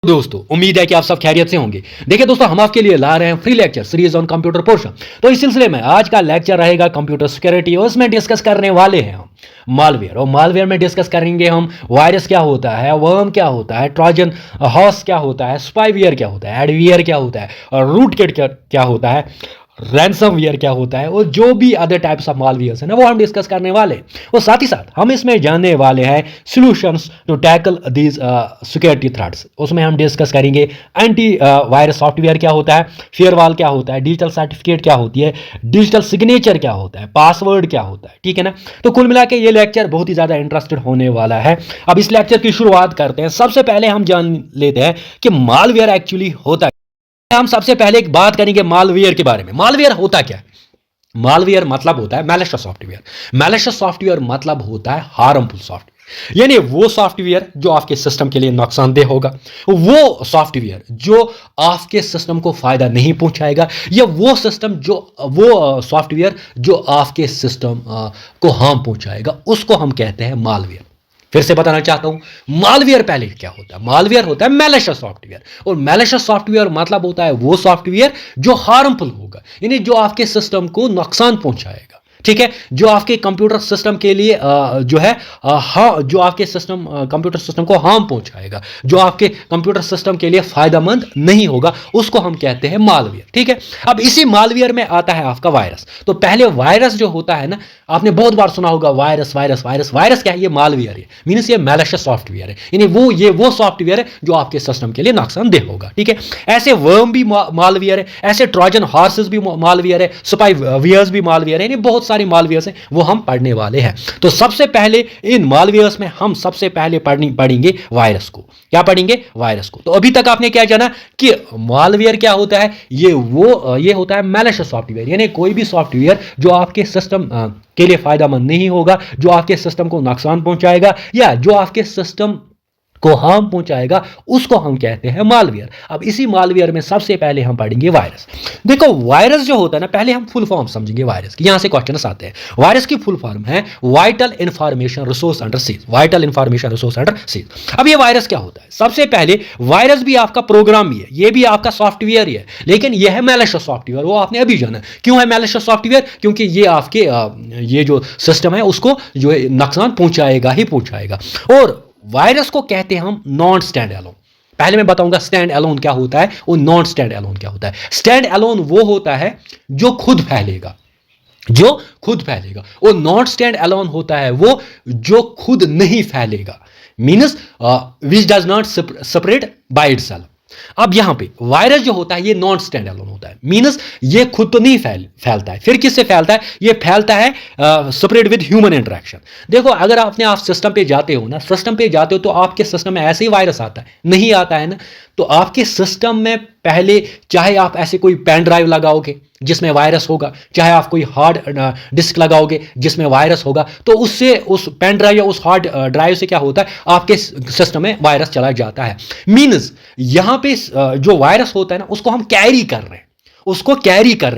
दोस्तों उम्मीद है कि आप सब खैरियत से होंगे। देखिए दोस्तों, हम आपके लिए ला रहे हैं free lecture series on computer portion. तो इस सिलसिले में आज का लेक्चर रहेगा कंप्यूटर सिक्योरिटी और उसमें डिस्कस करने वाले हैं हम मालवेयर। और मालवेयर में डिस्कस करेंगे हम वायरस क्या होता है, वर्म क्या होता है, ट्रोजन हॉर्स क्या होता है, स्पाईवेयर क्या होता है, एडवेयर क्या होता है और रूटकिट क्या होता है, रैंसमवेयर क्या होता है और जो भी अदर टाइप्स ऑफ मालवेयर्स है ना, वो हम डिस्कस करने वाले हैं। और साथ ही साथ हम इसमें जानने वाले हैं solutions to tackle these security threats. उसमें हम डिस्कस करेंगे एंटी वायरस सॉफ्टवेयर क्या होता है, फेयरवॉल क्या होता है, डिजिटल सर्टिफिकेट क्या होती है, डिजिटल सिग्नेचर क्या होता है, पासवर्ड क्या होता है। ठीक है ना। तो कुल मिला के ये लेक्चर बहुत ही ज़्यादा इंटरेस्टेड होने वाला है। अब इस लेक्चर की शुरुआत करते हैं। सबसे पहले हम जान लेते हैं कि मालवेयर एक्चुअली होता है। हम सबसे पहले एक बात करेंगे मालवेयर के बारे में। मालवेयर होता क्या है? मालवेयर मतलब होता है मैलिशियस सॉफ्टवेयर। मैलिशियस सॉफ्टवेयर मतलब होता है हार्मफुल सॉफ्टवेयर, यानी वो सॉफ्टवेयर जो आपके सिस्टम के लिए नुकसानदेह होगा, वो सॉफ्टवेयर जो आपके सिस्टम को फायदा नहीं पहुंचाएगा, या वो सॉफ्टवेयर जो आपके सिस्टम को हार्म पहुंचाएगा, उसको हम कहते हैं मालवेयर। फिर से बताना चाहता हूं, मालवेयर पहले क्या होता है। मालवेयर होता है मैलिशियस सॉफ्टवेयर, और मैलिशियस सॉफ्टवेयर मतलब होता है वो सॉफ्टवेयर जो हार्मफुल होगा, यानी जो आपके सिस्टम को नुकसान पहुंचाएगा। ठीक है, जो आपके कंप्यूटर सिस्टम के लिए जो है जो आपके कंप्यूटर सिस्टम को हार्म पहुंचाएगा, जो आपके कंप्यूटर सिस्टम के लिए फायदेमंद नहीं होगा, उसको हम कहते हैं मालवेयर। ठीक है। अब इसी मालवेयर में आता है आपका वायरस। तो पहले वायरस जो होता है ना, आपने बहुत बार सुना होगा वायरस वायरस वायरस। वायरस क्या है? ये मालवेयर है, मींस ये मैलिशियस सॉफ्टवेयर है, यानी वो सॉफ्टवेयर है जो आपके सिस्टम के लिए नुकसानदेह होगा। ठीक है। ऐसे वर्म भी मालवेयर है, ऐसे ट्रोजन हॉर्सेस भी मालवेयर है, स्पाईवेयर्स भी मालवेयर है, यानी बहुत सारे मालवेयर्स हैं, वो हम पढ़ने वाले हैं। तो सबसे पहले इन मालवेयर्स में हम सबसे पहले पढ़ेंगे वायरस को। क्या पढ़ेंगे? वायरस को। तो अभी तक आपने क्या जाना कि मालवेयर क्या होता है? ये होता है मैलिशियस सॉफ्टवेयर, यानी कोई भी सॉफ्टवेयर जो आपके सिस्टम के लिए फायदेमंद नहीं होगा, जो आपके सिस्टम को नुकसान पहुंचाएगा या जो आपके सिस्टम को हार्म पहुंचाएगा, उसको हम कहते हैं मालवेयर। अब इसी मालवेयर में सबसे पहले हम पढ़ेंगे वायरस। देखो, वायरस जो होता है ना, पहले हम फुल फॉर्म समझेंगे वायरस की। यहां से क्वेश्चन आते हैं। वायरस की फुल फॉर्म है vital information resource under seize. Vital information resource under seize. अब ये वायरस क्या होता है? सबसे पहले वायरस भी आपका प्रोग्राम ही है, ये भी आपका सॉफ्टवेयर ही है, लेकिन यह है मैलिशियस सॉफ्टवेयर। वो आपने अभी जाना। क्यों है मैलिशियस सॉफ्टवेयर? क्योंकि ये आपके ये जो सिस्टम है उसको जो है नुकसान पहुंचाएगा ही पहुंचाएगा। और वायरस को कहते हैं हम नॉन स्टैंड एलोन। पहले मैं बताऊंगा स्टैंड एलोन क्या होता है और नॉन स्टैंड एलोन क्या होता है। स्टैंड एलोन वो होता है जो खुद फैलेगा, और नॉन स्टैंड एलोन होता है वो जो खुद नहीं फैलेगा, means which does not separate by itself. अब यहां पे वायरस जो होता है ये नॉन स्टैंड एलोन होता है, मींस ये खुद तो नहीं फैलता है। फिर किससे फैलता है? ये फैलता है सेपरेट विद ह्यूमन इंटरेक्शन। देखो, अगर आप सिस्टम पे जाते हो तो आपके सिस्टम में ऐसे ही वायरस आता है? नहीं आता है ना। तो आपके सिस्टम में पहले, चाहे आप ऐसे कोई पेन ड्राइव लगाओगे जिसमें वायरस होगा, चाहे आप कोई हार्ड डिस्क लगाओगे जिसमें वायरस होगा, तो उससे उस पेन ड्राइव या उस हार्ड ड्राइव से क्या होता है? आपके सिस्टम में वायरस चला जाता है। मींस यहां पे जो वायरस होता है ना, उसको हम कैरी कर रहे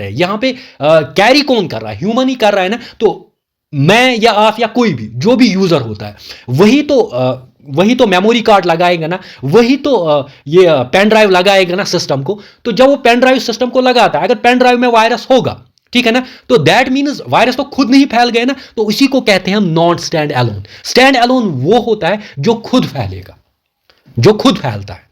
हैं। यहां पे कैरी कौन कर रहा है? ह्यूमन ही कर रहा है ना। तो मैं या आप या कोई भी जो भी यूजर होता है, वही तो मेमोरी कार्ड लगाएगा ना, वही तो ये पेन ड्राइव लगाएगा ना सिस्टम को। तो जब वो पेन ड्राइव सिस्टम को लगाता है, अगर पेन ड्राइव में वायरस होगा, ठीक है ना, तो दैट मीन्स वायरस तो खुद नहीं फैल गए ना। तो इसी को कहते हैं हम non stand alone. Stand alone वो होता है जो खुद फैलेगा, जो खुद फैलता है।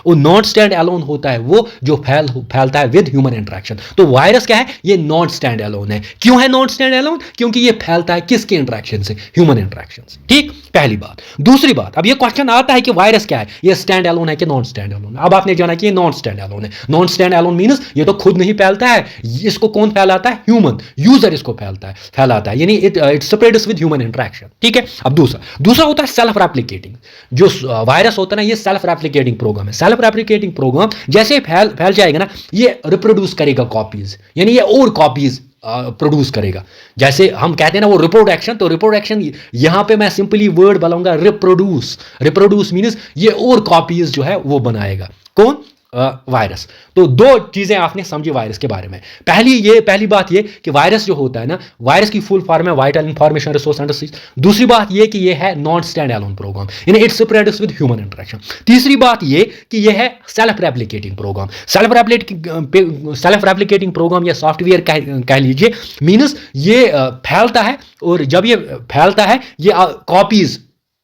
और नॉन स्टैंड एलोन होता है वो जो फैलता है विद ह्यूमन इंटरेक्शन। तो वायरस क्या है? ये नॉन स्टैंड एलोन है। क्यों है नॉन स्टैंड एलोन? क्योंकि ये फैलता है किसके इंटरेक्शन से? ह्यूमन इंटरेक्शन से। ठीक, पहली बात। दूसरी बात, अब ये क्वेश्चन आता है कि वायरस क्या है? ये स्टैंड एलोन है कि नॉन स्टैंड एलोन है? अब आपने जाना कि ये नॉन स्टैंड एलोन है। नॉन स्टैंड एलोन मींस ये तो खुद नहीं फैलता है, इसको कौन फैलाता है? ह्यूमन यूजर इसको फैलाता है, यानी it spreads with human interaction. ठीक है। अब दूसरा होता है सेल्फ रेप्लिकेटिंग। जो वायरस होता है ना, ये सेल्फ रेप्लिकेटिंग प्रोग्राम है। सेल्फ रेप्लिकेटिंग प्रोग्राम जैसे फैल जाएगा ना, ये रिप्रोड्यूस करेगा कॉपीज, यानी ये और कॉपीज प्रोड्यूस करेगा। जैसे हम कहते हैं ना वो रिप्रोडक्शन, तो रिप्रोडक्शन यहां पे मैं सिंपली वर्ड बोलूंगा रिप्रोड्यूस। रिप्रोड्यूस मींस ये और कॉपीज जो है वो बनाएगा। कौन? वायरस। तो दो चीजें आपने समझी वायरस के बारे में। पहली बात ये कि वायरस जो होता है ना, वायरस की फुल फॉर्म है वाइटल इंफॉर्मेशन रिसोर्स अंडरस्टैंड। दूसरी बात ये कि ये है नॉन स्टैंड एलोन प्रोग्राम, यानी it's spreads with human interaction. तीसरी बात ये कि ये है self replicating program. Self replicating program या सॉफ्टवेयर कह लीजिए, मीन्स ये फैलता है, और जब ये फैलता है ये कॉपीज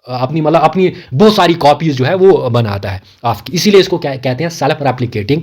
अपनी बहुत सारी कॉपीज जो है वो बनाता है आपकी, इसीलिए इसको कहते हैं सेल्फ रेप्लिकेटिंग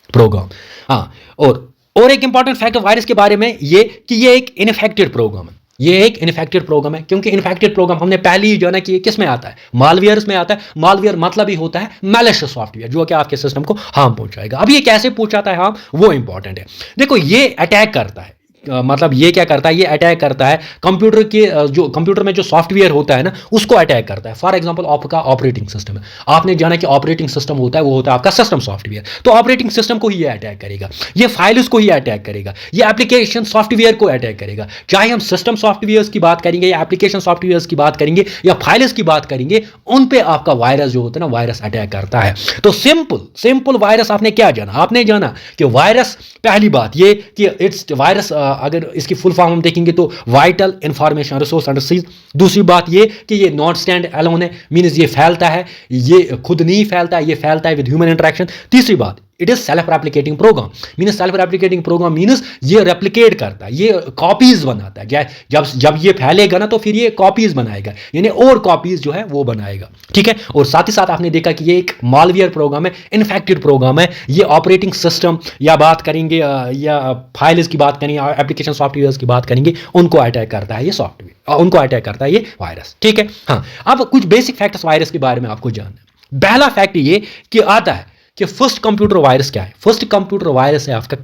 प्रोग्राम। हाँ, और एक इंपॉर्टेंट फैक्ट वायरस के बारे में ये कि ये एक इनफेक्टेड प्रोग्राम है। ये एक इन्फेक्टेड प्रोग्राम है, क्योंकि इन्फेक्टेड प्रोग्राम हमने पहले ही जाना कि ये किस में आता है, मालवेयर्स में आता है। मालवेयर मतलब ही होता है मैलिशियस सॉफ्टवेयर, जो कि आपके सिस्टम को हार्म पहुंचाएगा। अब ये कैसे पहुंचाता है हार्म, वो इंपॉर्टेंट है। देखो, ये अटैक करता है, मतलब ये क्या करता है, ये अटैक करता है कंप्यूटर में जो सॉफ्टवेयर होता है ना, उसको अटैक करता है। फॉर एग्जांपल आपका ऑपरेटिंग सिस्टम है, आपने जाना कि ऑपरेटिंग सिस्टम होता है, वो होता है आपका सिस्टम सॉफ्टवेयर। तो ऑपरेटिंग सिस्टम को ही ये अटैक करेगा, ये फाइल्स को ही अटैक करेगा, ये एप्लीकेशन सॉफ्टवेयर को अटैक करेगा। चाहे हम सिस्टम सॉफ्टवेयर की बात करेंगे या एप्लीकेशन सॉफ्टवेयर की बात करेंगे या फाइल्स की बात करेंगे, उन पे आपका वायरस जो होता है ना, वायरस अटैक करता है। तो सिंपल वायरस आपने क्या जाना, आपने जाना कि वायरस, पहली बात ये कि इट्स वायरस, अगर इसकी फुल फॉर्म हम देखेंगे तो वाइटल इंफॉर्मेशन रिसोर्स अंडरस्टैंड। दूसरी बात ये कि ये नॉट स्टैंड एलोन है, मीन्स ये फैलता है, ये खुद नहीं फैलता, ये फैलता है विद ह्यूमन इंटरेक्शन। तीसरी बात, it is self replicating program. Means self replicating program means ये रेप्लिकेट करता है, ये कॉपीज बनाता है। जब ये फैलेगा ना, तो फिर ये कॉपीज बनाएगा, यानी और कॉपीज जो है वो बनाएगा। ठीक है, और साथ ही साथ आपने देखा कि ये एक मालवेयर प्रोग्राम है, इन्फेक्टेड प्रोग्राम है। ये ऑपरेटिंग सिस्टम या बात करेंगे या फाइल्स की बात करेंगे, एप्लीकेशन सॉफ्टवेयर की बात करेंगे, उनको अटैक करता है ये सॉफ्टवेयर, उनको अटैक करता है ये वायरस। ठीक है, हाँ, अब कुछ बेसिक फैक्ट्स वायरस के बारे में आपको जानना है। पहला फैक्ट ये कि आता है कि फर्स्ट कंप्यूटर वायरस क्या है। फर्स्ट कंप्यूटर वायरस है आपका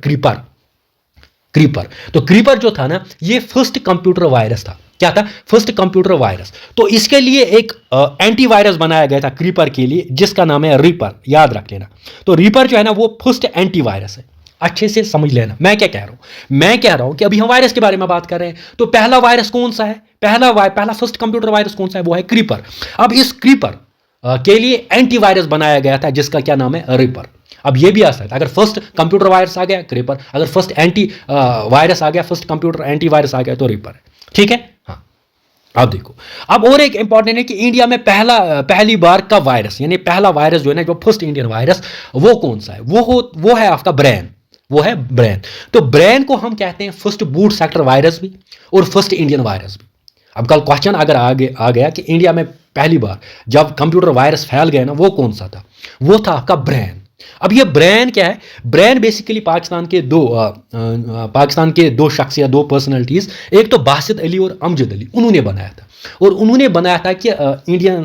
क्रीपर। तो क्रीपर जो था ना, ये फर्स्ट कंप्यूटर वायरस था। क्या था? First computer virus. तो इसके लिए एक एंटीवायरस बनाया गया था क्रीपर के लिए, जिसका नाम है रीपर। याद रख लेना। तो रीपर जो है ना, वो फर्स्ट एंटीवायरस है। अच्छे से समझ लेना मैं क्या कह रहा हूं। मैं कह रहा हूं कि अभी हम वायरस के बारे में बात कर रहे हैं, तो पहला वायरस कौन सा है? पहला फर्स्ट कंप्यूटर वायरस कौन सा है? वो है क्रीपर। अब इस क्रीपर के लिए एंटीवायरस बनाया गया था, जिसका क्या नाम है? रिपर। अब ये भी आ सकता है, अगर फर्स्ट कंप्यूटर वायरस आ गया क्रीपर, अगर फर्स्ट एंटी वायरस आ गया, फर्स्ट कंप्यूटर एंटीवायरस आ गया, तो रिपर। ठीक है, हाँ। अब देखो, अब और एक इंपॉर्टेंट है कि इंडिया में पहली बार का वायरस, यानी पहला वायरस जो है ना, जो फर्स्ट इंडियन वायरस, वो कौन सा है? वो है आपका ब्रेन। वो है ब्रेन। तो ब्रेन को हम कहते हैं फर्स्ट बूट सेक्टर वायरस भी और फर्स्ट इंडियन वायरस भी। अब कल क्वेश्चन अगर आ गया कि इंडिया में पहली बार जब कंप्यूटर वायरस फैल गया ना, वो कौन सा था? वो था आपका ब्रेन। अब ये ब्रेन क्या है? ब्रेन बेसिकली पाकिस्तान के दो शख्स या दो पर्सनैलिटीज, एक तो बासित अली और अमजद अली, उन्होंने बनाया था। और उन्होंने बनाया था कि इंडियन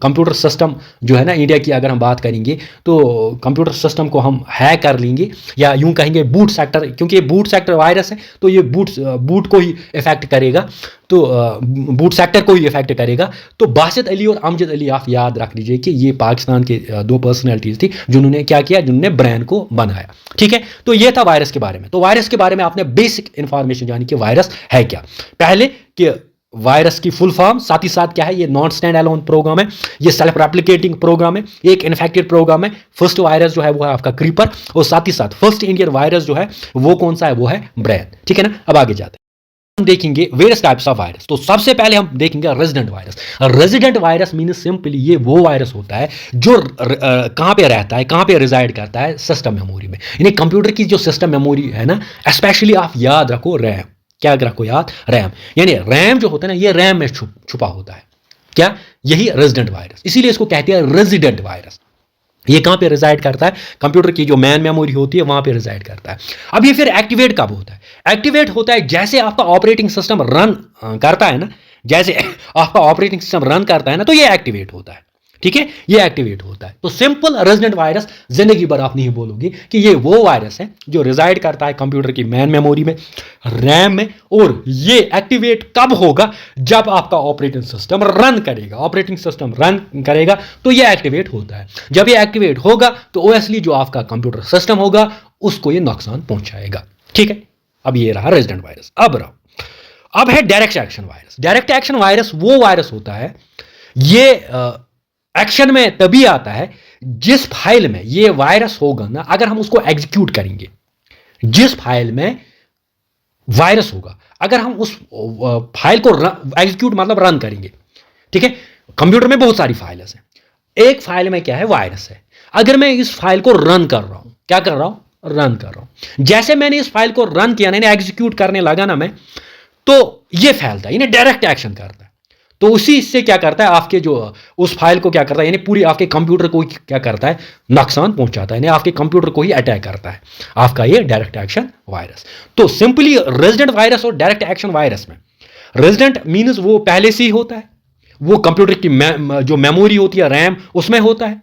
कंप्यूटर सिस्टम जो है ना, इंडिया की अगर हम बात करेंगे तो कंप्यूटर सिस्टम को हम हैक कर लेंगे, या यूं कहेंगे बूट सेक्टर, क्योंकि ये बूट सेक्टर वायरस है, तो ये बूट को ही इफेक्ट करेगा, तो बूट सेक्टर को ही इफेक्ट करेगा। तो बासित अली और अमजद अली, आप याद रख लीजिए कि ये पाकिस्तान के दो पर्सनैलिटीज थी जिन्होंने क्या किया, जिन्होंने ब्रेन को बनाया। ठीक है, तो ये था वायरस के बारे में। तो वायरस के बारे में आपने बेसिक इंफॉर्मेशन जानी कि वायरस है क्या। पहले कि वायरस की फुल फॉर्म, साथ ही साथ क्या है, ये नॉन स्टैंड एलोन प्रोग्राम है, ये सेल्फ रेप्लिकेटिंग प्रोग्राम है, एक इन्फेक्टेड प्रोग्राम है। फर्स्ट वायरस जो है वो है आपका क्रीपर, और साथ ही साथ फर्स्ट इंडियन वायरस जो है वो कौन सा है? वो है ब्रेन। ठीक है ना, अब आगे जाते हैं, हम देखेंगे वेरियस टाइप्स ऑफ वायरस। तो सबसे पहले हम देखेंगे resident virus. Resident virus means simply ये वो वायरस होता है जो कहां पे रहता है, कहां पे रिजाइड करता है? सिस्टम मेमोरी में। यानी कंप्यूटर की जो सिस्टम मेमोरी है ना, स्पेशली आप याद रखो रैम। क्या रखो याद? रैम। यानी रैम जो होता है ना, ये रैम में छुपा होता है। क्या? यही रेजिडेंट वायरस, इसीलिए इसको कहते हैं रेजिडेंट वायरस। ये कहां पे रिजाइड करता है? कंप्यूटर की जो मेन मेमोरी होती है वहां पे रिजाइड करता है। अब ये फिर एक्टिवेट कब होता है? एक्टिवेट होता है जैसे आपका ऑपरेटिंग सिस्टम रन करता है ना, जैसे आपका ऑपरेटिंग सिस्टम रन करता है ना, तो ये एक्टिवेट होता है। ठीक है, ये एक्टिवेट होता है। तो सिंपल रेजिडेंट वायरस, जिंदगी भर आप नहीं बोलोगे कि ये वो वायरस है जो रिजाइड करता है कंप्यूटर की मेन मेमोरी में, रैम में, और ये एक्टिवेट कब होगा? जब आपका ऑपरेटिंग सिस्टम रन करेगा। ऑपरेटिंग सिस्टम रन करेगा तो ये एक्टिवेट होता है। जब ये एक्टिवेट होगा तो ओएसली जो आपका कंप्यूटर सिस्टम होगा उसको ये नुकसान पहुंचाएगा। ठीक है, अब ये रहा रेजिडेंट वायरस। अब है direct action virus. Direct action virus वो वायरस होता है, ये एक्शन में तभी आता है जिस फाइल में ये वायरस होगा ना, अगर हम उसको एग्जीक्यूट करेंगे, जिस फाइल में वायरस होगा, अगर हम उस फाइल को एग्जीक्यूट मतलब रन करेंगे, ठीक है, कंप्यूटर में बहुत सारी फाइल्स हैं, एक फाइल में क्या है, वायरस है। अगर मैं इस फाइल को रन कर रहा हूं, क्या कर रहा हूं, रन कर रहा हूं, जैसे मैंने इस फाइल को रन किया ना, एग्जीक्यूट करने लगा ना मैं, तो ये फैलता है, यानी डायरेक्ट एक्शन करता है। तो उसी से क्या करता है, आपके जो उस फाइल को क्या करता है, यानी पूरी आपके कंप्यूटर को क्या करता है, नुकसान पहुंचाता है, यानी आपके कंप्यूटर को ही अटैक करता है आपका ये डायरेक्ट एक्शन वायरस। तो सिंपली रेजिडेंट वायरस और डायरेक्ट एक्शन वायरस में, रेजिडेंट मीन्स वो पहले से ही होता है, वो कंप्यूटर की जो मेमोरी होती है, रैम, उसमें होता है।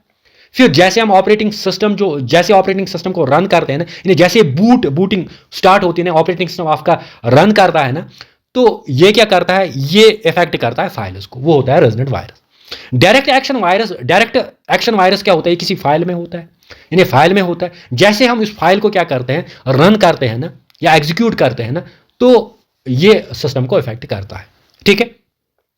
फिर जैसे हम ऑपरेटिंग सिस्टम जैसे ऑपरेटिंग सिस्टम को रन करते हैं ना, जैसे बूटिंग स्टार्ट होती है ना, ऑपरेटिंग सिस्टम आपका रन करता है ना, तो ये क्या करता है, ये इफेक्ट करता है फाइल्स को, वो होता है resident virus. Direct action virus क्या होता है, किसी फाइल में होता है, यानी फाइल में होता है, जैसे हम इस फाइल को क्या करते हैं, रन करते हैं ना, या एग्जीक्यूट करते हैं ना, तो ये सिस्टम को इफेक्ट करता है, ठीक है।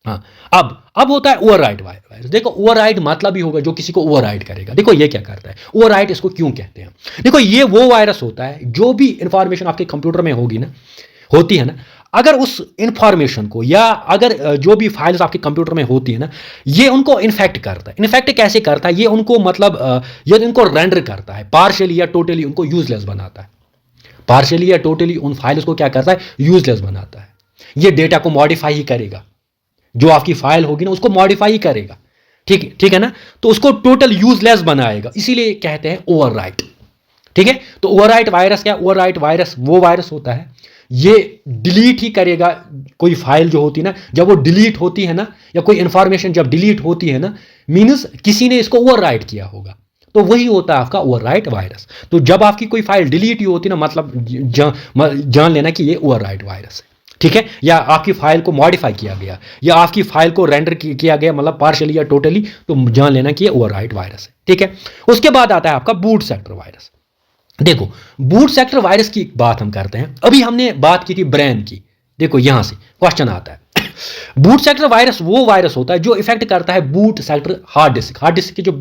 हाँ, अब होता है ओवरराइट वायरस। देखो, ओवरराइट मतलब ही होगा जो किसी को ओवरराइट करेगा। देखो ये क्या करता है, ओवरराइट इसको क्यों कहते हैं। देखो, ये वो वायरस होता है, जो भी इंफॉर्मेशन आपके कंप्यूटर में होती है ना, अगर उस इंफॉर्मेशन को, या अगर जो भी फाइल्स आपके कंप्यूटर में होती है ना, ये उनको इन्फेक्ट करता है। इन्फेक्ट कैसे करता है, ये उनको मतलब ये इनको रेंडर करता है, पार्शियली या टोटली उनको यूजलेस बनाता है, पार्शियली या टोटली उन फाइल्स को क्या करता है, यूजलेस बनाता है। ये डेटा को मॉडिफाई ही करेगा, जो आपकी फाइल होगी ना, उसको मॉडिफाई करेगा, ठीक है ना, तो उसको टोटल यूजलेस बनाएगा, इसीलिए कहते हैं ओवरराइट, ठीक है। तो ओवरराइट वायरस क्या, ओवरराइट वायरस वो वायरस होता है, ये डिलीट ही करेगा कोई फाइल जो होती है ना, जब वो डिलीट होती है ना, या कोई इंफॉर्मेशन जब डिलीट होती है ना, मीन्स किसी ने इसको ओवरराइट किया होगा, तो वही होता है आपका ओवरराइट वायरस। तो जब आपकी कोई फाइल डिलीट ही होती है ना, मतलब जान लेना कि ये ओवरराइट वायरस है, ठीक है। या आपकी फाइल को मॉडिफाई किया गया, या आपकी फाइल को रेंडर किया गया, मतलब पार्शियली या टोटली, तो जान लेना कि ये ओवरराइट वायरस है, ठीक है। उसके बाद आता है आपका बूट सेक्टर वायरस। देखो, बूट सेक्टर वायरस की बात हम करते हैं, अभी हमने बात की थी ब्रेन की। देखो यहां से क्वेश्चन आता है, बूट सेक्टर वायरस वो वायरस होता है जो इफेक्ट करता है बूट सेक्टर हार्ड डिस्क की, जो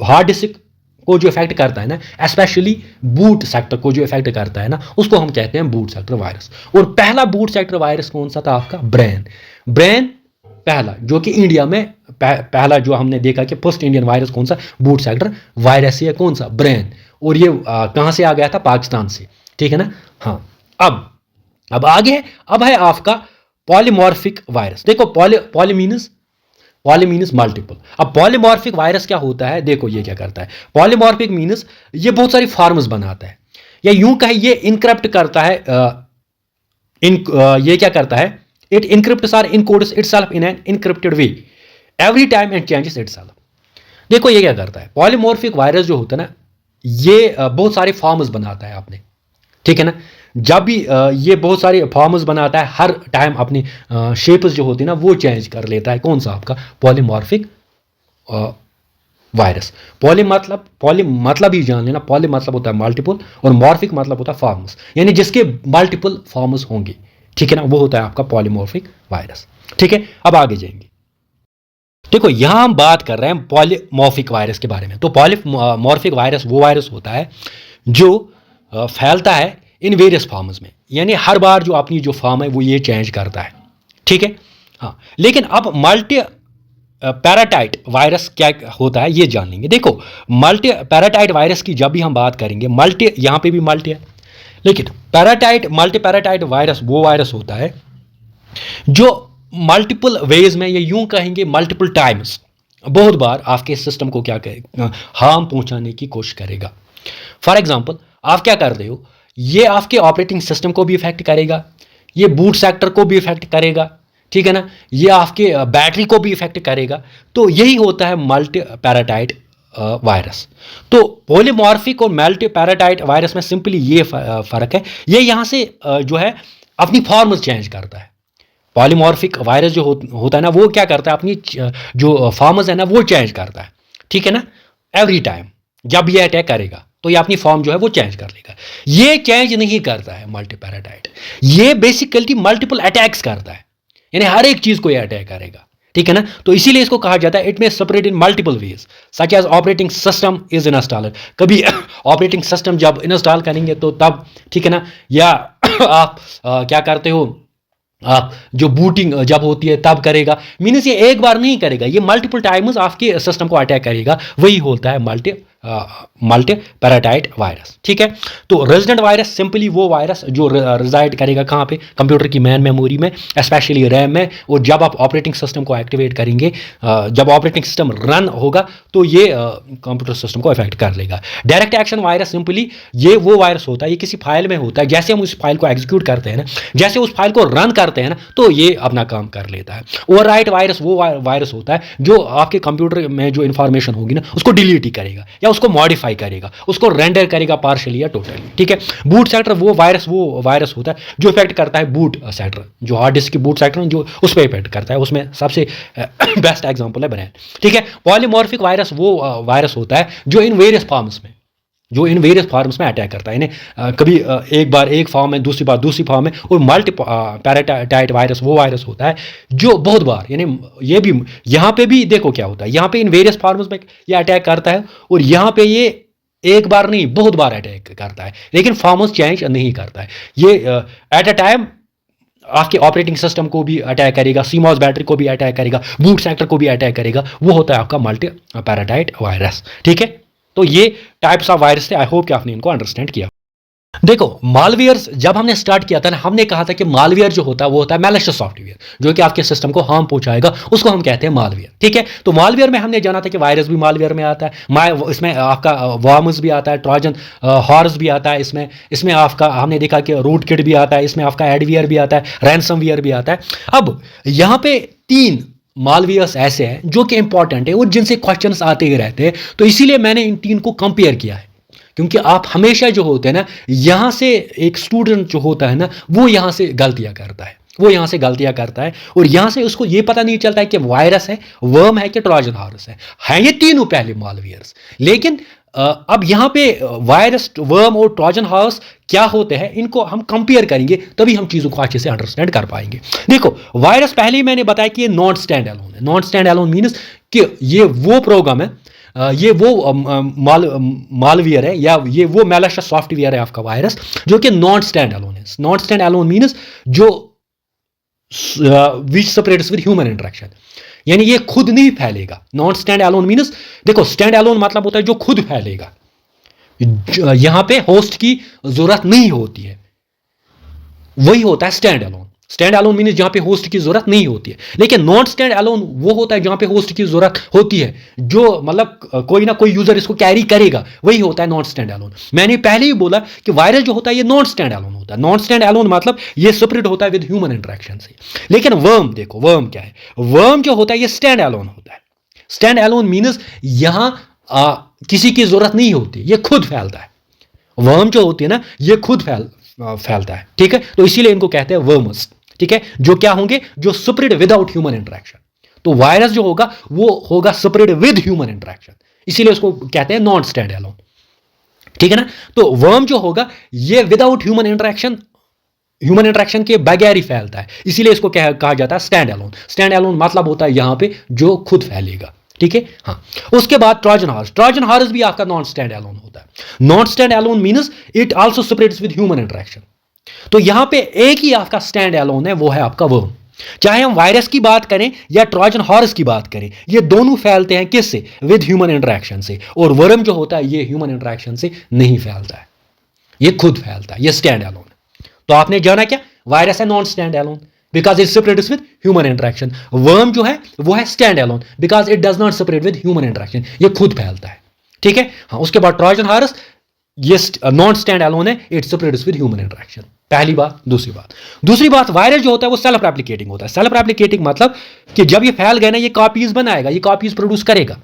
हार्ड डिस्क को जो इफेक्ट करता है ना, स्पेशली बूट सेक्टर को जो इफेक्ट करता है ना, उसको हम कहते हैं बूट सेक्टर वायरस। और पहला बूट सेक्टर वायरस कौन सा था, आपका ब्रेन पहला, जो कि इंडिया में पहला जो हमने देखा कि फर्स्ट इंडियन वायरस कौन सा, बूट सेक्टर वायरस है, कौन सा, ब्रेन। और ये कहां से आ गया था, पाकिस्तान से, ठीक है ना। हाँ, अब आगे है, अब है आपका पॉलीमॉर्फिक वायरस। देखो, पॉली मीनस मल्टीपल। अब पॉलीमॉर्फिक वायरस क्या होता है, देखो ये क्या करता है, पॉलीमॉर्फिक मीनस ये बहुत सारी फॉर्म्स बनाता है, या यूं कहे ये इनक्रिप्ट करता है, ये क्या करता है, it encrypts or encodes itself in an encrypted way every time and changes itself. देखो ये क्या करता है, पॉलीमॉर्फिक वायरस जो होता है ना, ये बहुत सारे फॉर्म्स बनाता है आपने, ठीक है ना। जब भी ये बहुत सारे फॉर्म्स बनाता है, हर टाइम अपनी शेप्स जो होती है ना, वो चेंज कर लेता है, कौन सा, आपका पॉलीमॉर्फिक वायरस। पॉली मतलब ही जान लेना, पॉली मतलब होता है मल्टीपल, और मॉर्फिक मतलब होता है फॉर्म्स, यानी जिसके मल्टीपल फॉर्म्स होंगे, ठीक है ना, वो होता है आपका पॉलीमॉर्फिक वायरस, ठीक है। अब आगे जाएंगे, देखो यहां हम बात कर रहे हैं पॉलीमॉर्फिक वायरस के बारे में। तो पॉलीमॉर्फिक वायरस वो वायरस होता है जो फैलता है इन वेरियस फॉर्म्स में, यानी हर बार जो अपनी जो फॉर्म है वो ये चेंज करता है, ठीक है। हाँ, लेकिन अब मल्टी पैराटाइट वायरस क्या होता है ये जान लेंगे। देखो, मल्टी पैराटाइट वायरस की जब भी हम बात करेंगे, मल्टी यहां पे भी मल्टी है, लेकिन मल्टी पैराटाइट वायरस वो वायरस होता है जो मल्टीपल वेज में, ये यूं कहेंगे मल्टीपल टाइम्स, बहुत बार आपके सिस्टम को क्या करेगा, हार्म पहुंचाने की कोशिश करेगा। फॉर एग्जांपल, आप क्या कर रहे हो, ये आपके ऑपरेटिंग सिस्टम को भी इफेक्ट करेगा, ये बूट सेक्टर को भी इफेक्ट करेगा, ठीक है ना, ये आपके बैटरी को भी इफेक्ट करेगा। तो यही होता है मल्टी पैराटाइट वायरस। तो पॉलीमॉर्फिक और मल्टी पैराटाइट वायरस में सिंपली ये फर्क है, ये यहां से जो है अपनी फॉर्म्स चेंज करता है। पॉलीमॉर्फिक वायरस जो होता है ना, वो क्या करता है, अपनी जो फॉर्म्स है ना वो चेंज करता है, ठीक है ना, एवरी टाइम जब ये अटैक करेगा तो ये अपनी फॉर्म जो है वो चेंज कर लेगा। ये चेंज नहीं करता है मल्टी पैराटाइट, ये बेसिकली मल्टीपल अटैक्स करता है, यानी हर एक चीज को ये अटैक करेगा, ठीक है ना। तो इसीलिए इसको कहा जाता है इट में separate in multiple ways such as operating system is installer. कभी ऑपरेटिंग सिस्टम जब इंस्टॉल करेंगे तो तब, ठीक है ना, या आप क्या करते हो, आप जो बूटिंग जब होती है तब करेगा। मीन्स ये एक बार नहीं करेगा, ये मल्टीपल टाइम्स आपके सिस्टम को अटैक करेगा। वही होता है मल्टी पैराटाइट वायरस, ठीक है। तो रेजिडेंट वायरस सिंपली वो वायरस जो रिजाइड करेगा कहाँ पे, कंप्यूटर की मेन मेमोरी में, स्पेशली रैम में। और जब आप ऑपरेटिंग सिस्टम को एक्टिवेट करेंगे, जब ऑपरेटिंग सिस्टम रन होगा तो ये कंप्यूटर सिस्टम को इफेक्ट कर लेगा। डायरेक्ट एक्शन वायरस सिंपली ये वो वायरस होता है, ये किसी फाइल में होता है, जैसे हम उस फाइल को एग्जीक्यूट करते हैं ना, जैसे उस फाइल को रन करते हैं ना, तो ये अपना काम कर लेता है। ओवरराइट वायरस वो वायरस होता है जो आपके कंप्यूटर में जो इंफॉर्मेशन होगी ना उसको डिलीट ही करेगा या उसको मॉडिफाई करेगा, उसको रेंडर करेगा पार्शियली या टोटली, ठीक है। बूट सेक्टर वो वायरस होता है जो इफेक्ट करता है बूट सेक्टर, जो हार्ड डिस्क की बूट सेक्टर जो उस पर इफेक्ट करता है। उसमें सबसे बेस्ट एग्जांपल है ब्रैंड, ठीक है। पॉलीमॉर्फिक वायरस वो वायरस होता है जो इन वेरियस फॉर्म्स में अटैक करता है इन्हें, कभी एक बार एक फॉर्म में, दूसरी बार दूसरी फॉर्म में। और मल्टी पैराटाइट वायरस वो वायरस होता है जो बहुत बार, यानी ये भी यहाँ पे भी देखो क्या होता है, यहाँ पे इन वेरियस फॉर्म्स में ये अटैक करता है और यहाँ पे ये एक बार नहीं बहुत बार अटैक करता है, लेकिन फॉर्म्स चेंज नहीं करता है। ये एट अ टाइम आपके ऑपरेटिंग सिस्टम को भी अटैक करेगा, सीमॉस बैटरी को भी अटैक करेगा, बूट सेक्टर को भी अटैक करेगा। वो होता है आपका मल्टी पैराटाइट वायरस, ठीक है। तो ये टाइप्स ऑफ वायरस थे। आई होप कि आपने इनको अंडरस्टैंड किया। देखो मालवेयर्स जब हमने स्टार्ट किया था ना, हमने कहा था कि मालवेयर जो होता है वो होता है मैलिशियस सॉफ्टवेयर जो कि आपके सिस्टम को हार्म पहुंचाएगा, उसको हम कहते हैं मालवेयर, ठीक है। तो मालवेयर में हमने जाना था कि वायरस भी मालवेयर में आता है, इसमें आपका वर्म्स भी आता है, ट्रोजन हॉर्स भी आता है, इसमें आपका हमने देखा कि रूट किट भी आता है, इसमें आपका एडवियर भी आता है, रैनसमवेयर भी आता है। अब यहाँ पे 3 मालवेयर्स ऐसे हैं जो कि इंपॉर्टेंट है और जिनसे क्वेश्चंस आते ही रहते हैं। तो इसीलिए मैंने इन 3 को कंपेयर किया है, क्योंकि आप हमेशा जो होते हैं ना, यहां से एक स्टूडेंट जो होता है ना वो यहां से गलतियां करता है और यहां से उसको ये पता नहीं चलता है कि वायरस है, वर्म है कि ट्रोजन हॉर्स है ये तीनों पहले मालवेयर्स। लेकिन अब यहाँ पे वायरस, वर्म और ट्रोजन हॉर्स क्या होते हैं, इनको हम कंपेयर करेंगे तभी हम चीज़ों को अच्छे से अंडरस्टैंड कर पाएंगे। देखो वायरस पहले ही मैंने बताया कि ये नॉन स्टैंड एलोन है। नॉन स्टैंड एलोन मीन्स कि ये वो प्रोग्राम है, ये वो मालवेयर है या ये वो मैलिशियस सॉफ्टवेयर है आपका वायरस जो कि नॉन स्टैंड एलोन है। नॉन स्टैंड एलोन मीन्स जो which separates with human interaction, यानी ये खुद नहीं फैलेगा। नॉन स्टैंड एलोन मीन्स, देखो स्टैंड एलोन मतलब होता है जो खुद फैलेगा, यहां पे होस्ट की जरूरत नहीं होती है, वही होता है stand alone. Stand alone means जहां पे होस्ट की जरूरत नहीं होती है। लेकिन नॉन स्टैंड एलोन वो होता है जहां पे होस्ट की जरूरत होती है, जो मतलब कोई ना कोई यूजर इसको कैरी करेगा, वही होता है नॉन स्टैंड एलोन। मैंने पहले ही बोला कि वायरस जो होता है ये नॉन स्टैंड एलोन होता है। नॉन स्टैंड एलोन मतलब ये सेपरेट होता है विद ह्यूमन इंटरेक्शन से। लेकिन वर्म, देखो वर्म क्या है, वर्म जो होता है ये स्टैंड एलोन होता है। स्टैंड एलोन मीन्स यहां किसी की जरूरत नहीं होती, ये खुद फैलता है। वर्म जो होती है ना ये खुद फैलता है, ठीक है। तो इसीलिए इनको कहते हैं वर्मस, ठीक है, जो क्या होंगे, जो सेपरेट विदाउट ह्यूमन इंटरेक्शन। तो वायरस जो होगा वो होगा सेपरेट विद ह्यूमन इंटरेक्शन, इसीलिए उसको कहते हैं नॉन स्टैंड एलोन, ठीक है ना। तो वर्म जो होगा ये विदाउट ह्यूमन इंटरेक्शन के बगैर ही फैलता है, इसीलिए इसको कहा जाता है स्टैंड एलोन। स्टैंड एलोन मतलब होता है यहां पे जो खुद फैलेगा, ठीक है। हाँ, उसके बाद ट्रोजन हॉर्स। ट्रोजन हॉर्स भी आपका नॉन स्टैंड एलोन होता है। Non stand alone means it also separates with human interaction. तो यहां पे एक ही आपका स्टैंड एलोन है, वो है आपका वर्म। चाहे हम वायरस की बात करें या ट्रोजन हॉर्स की बात करें, ये दोनों फैलते हैं किससे, विद ह्यूमन इंटरेक्शन से। और वर्म जो होता है ये ह्यूमन इंटरेक्शन से नहीं फैलता है, ये खुद फैलता है, ये स्टैंड एलोन है। तो आपने जाना क्या, वायरस है non stand alone because it separates with human interaction. Worm जो है वो है stand alone because it does not separate with human interaction, ये खुद फैलता है, ठीक है। हाँ, उसके बाद ट्रोजन हॉर्स ये नॉन स्टैंड एलोन है, it separates with human interaction. पहली बात। दूसरी बात वायरस जो होता है वो सेल्फ रेप्लिकेटिंग होता है। सेल्फ रेप्लिकेटिंग मतलब कि जब ये फैल गया ना, ये कॉपीज बनाएगा, ये कॉपीज प्रोड्यूस करेगा।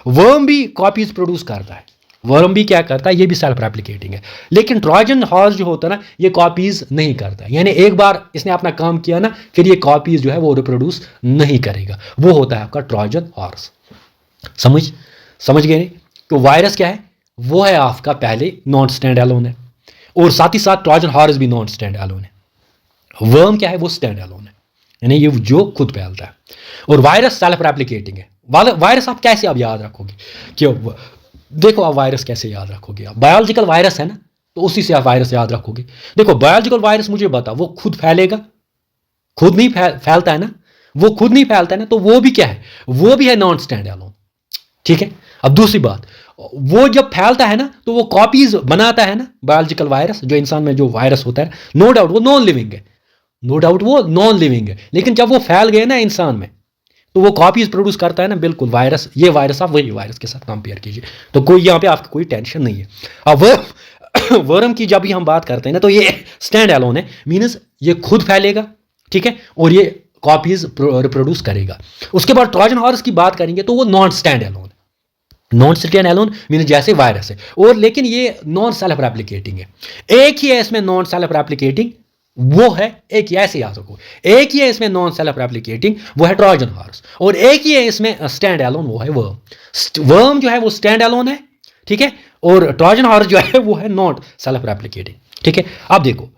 वर्म भी कॉपीज प्रोड्यूस करता है, वर्म भी क्या करता है, ये भी सेल्फ रेप्लिकेटिंग है। लेकिन ट्रोजन हॉर्स जो होता है ना ये कॉपीज नहीं करता है, यानी एक बार इसने अपना काम किया ना फिर ये कॉपीज जो है वो रिप्रोड्यूस नहीं करेगा, वो होता है आपका ट्रोजन हॉर्स। समझ गए नहीं। तो वायरस क्या है, वो है आपका पहले नॉन स्टैंड एलोन है और साथ ही साथ ट्रोजन हॉर्स भी नॉन स्टैंड एलोन है। वर्म क्या है, वो स्टैंड एलोन है, यानी ये जो खुद फैलता है। और वायरस सेल्फ रेप्लिकेटिंग है। वायरस आप कैसे आप याद रखोगे कि देखो, आप वायरस कैसे याद रखोगे? आप बायोलॉजिकल वायरस है ना, तो उसी से आप वायरस याद रखोगे। देखो, बायोलॉजिकल वायरस मुझे बता, वो खुद फैलेगा? खुद नहीं फैलता है ना, वो खुद नहीं फैलता है ना, तो वो भी क्या है? वो भी है नॉन स्टैंड एलोन। ठीक है। अब दूसरी बात, वो जब फैलता है ना तो वो कॉपीज बनाता है ना, बायोलॉजिकल वायरस जो इंसान में जो वायरस होता है, नो डाउट वो नॉन लिविंग है, नो डाउट वो नॉन लिविंग है, लेकिन जब वो फैल गए ना इंसान में तो वो कॉपीज प्रोड्यूस करता है ना। बिल्कुल वायरस, ये वायरस आप वही वायरस के साथ कंपेयर कीजिए, तो कोई यहाँ पे आपको कोई टेंशन नहीं है। अब वर्म की जब भी हम बात करते हैं ना, तो ये स्टैंड एलोन है, मीन्स ये खुद फैलेगा, ठीक है, और ये कॉपीज रिप्रोड्यूस करेगा। उसके बाद ट्रोजन हॉर्स की बात करेंगे तो वो नॉन स्टैंड एलोन है। नॉन स्टैंड एलोन मीन जैसे वायरस है, और लेकिन ये नॉन सेल्फ रेप्लिकेटिंग है। एक ही है इसमें नॉन सेल्फ रेप्लिकेटिंग, वो है, एक ही ऐसे याद रखो, एक ही है इसमें नॉन सेल्फ रेप्लिकेटिंग, वो है ट्रोजन हॉर्स, और एक ही है इसमें स्टैंड एलोन, वो है वर्म। वर्म जो है वो स्टैंड एलोन है, ठीक है, और ट्रोजन हॉर्स जो है वो है नॉट सेल्फ रेप्लिकेटिंग। ठीक है। अब देखो,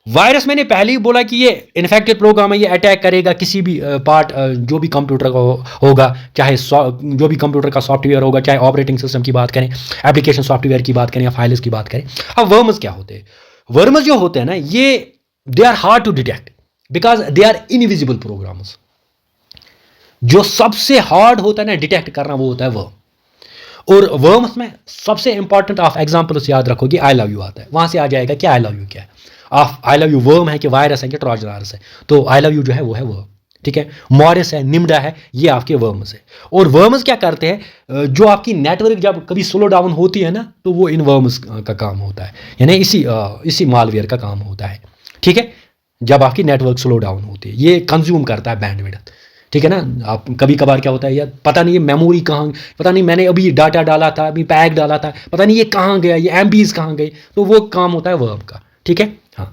वायरस मैंने पहले ही बोला कि ये इन्फेक्टेड प्रोग्राम है, ये अटैक करेगा किसी भी पार्ट जो भी कंप्यूटर का होगा, चाहे जो भी कंप्यूटर का सॉफ्टवेयर होगा, चाहे ऑपरेटिंग सिस्टम की बात करें, एप्लीकेशन सॉफ्टवेयर की बात करें, या फाइल्स की बात करें। अब वर्म्स क्या होते हैं? वर्म्स जो होते हैं ना, ये they are hard to detect because they are invisible programs. जो सबसे हार्ड होता है ना डिटेक्ट करना, वो होता है वर्म। और वर्म्स में सबसे इंपॉर्टेंट आप एग्जाम्पल्स याद रखोगे, आई लव यू आता है, वहां से आ जाएगा कि आई लव यू क्या है। आप आई लव यू वर्म है कि वायरस है कि ट्रोजन हॉर्स है, तो आई लव यू जो है वो है वर्म। ठीक है। मॉरिस है, निम्डा है, ये आपके वर्म्स है। और वर्म्स क्या करते हैं, जो आपकी नेटवर्क जब कभी स्लो डाउन होती है ना, तो वो इन वर्म्स का काम होता है, यानी इसी मालवेयर का काम होता है। ठीक है। जब आपकी नेटवर्क स्लो डाउन होती है, ये कंज्यूम करता है बैंडविड्थ। ठीक है ना। आप कभी कभार क्या होता है यार, पता नहीं ये मेमोरी कहाँ, पता नहीं मैंने अभी डाटा डाला था, अभी पैक डाला था, पता नहीं ये कहाँ गया, ये एमबीज कहाँ गए, तो वो काम होता है वर्म का। ठीक है। हाँ।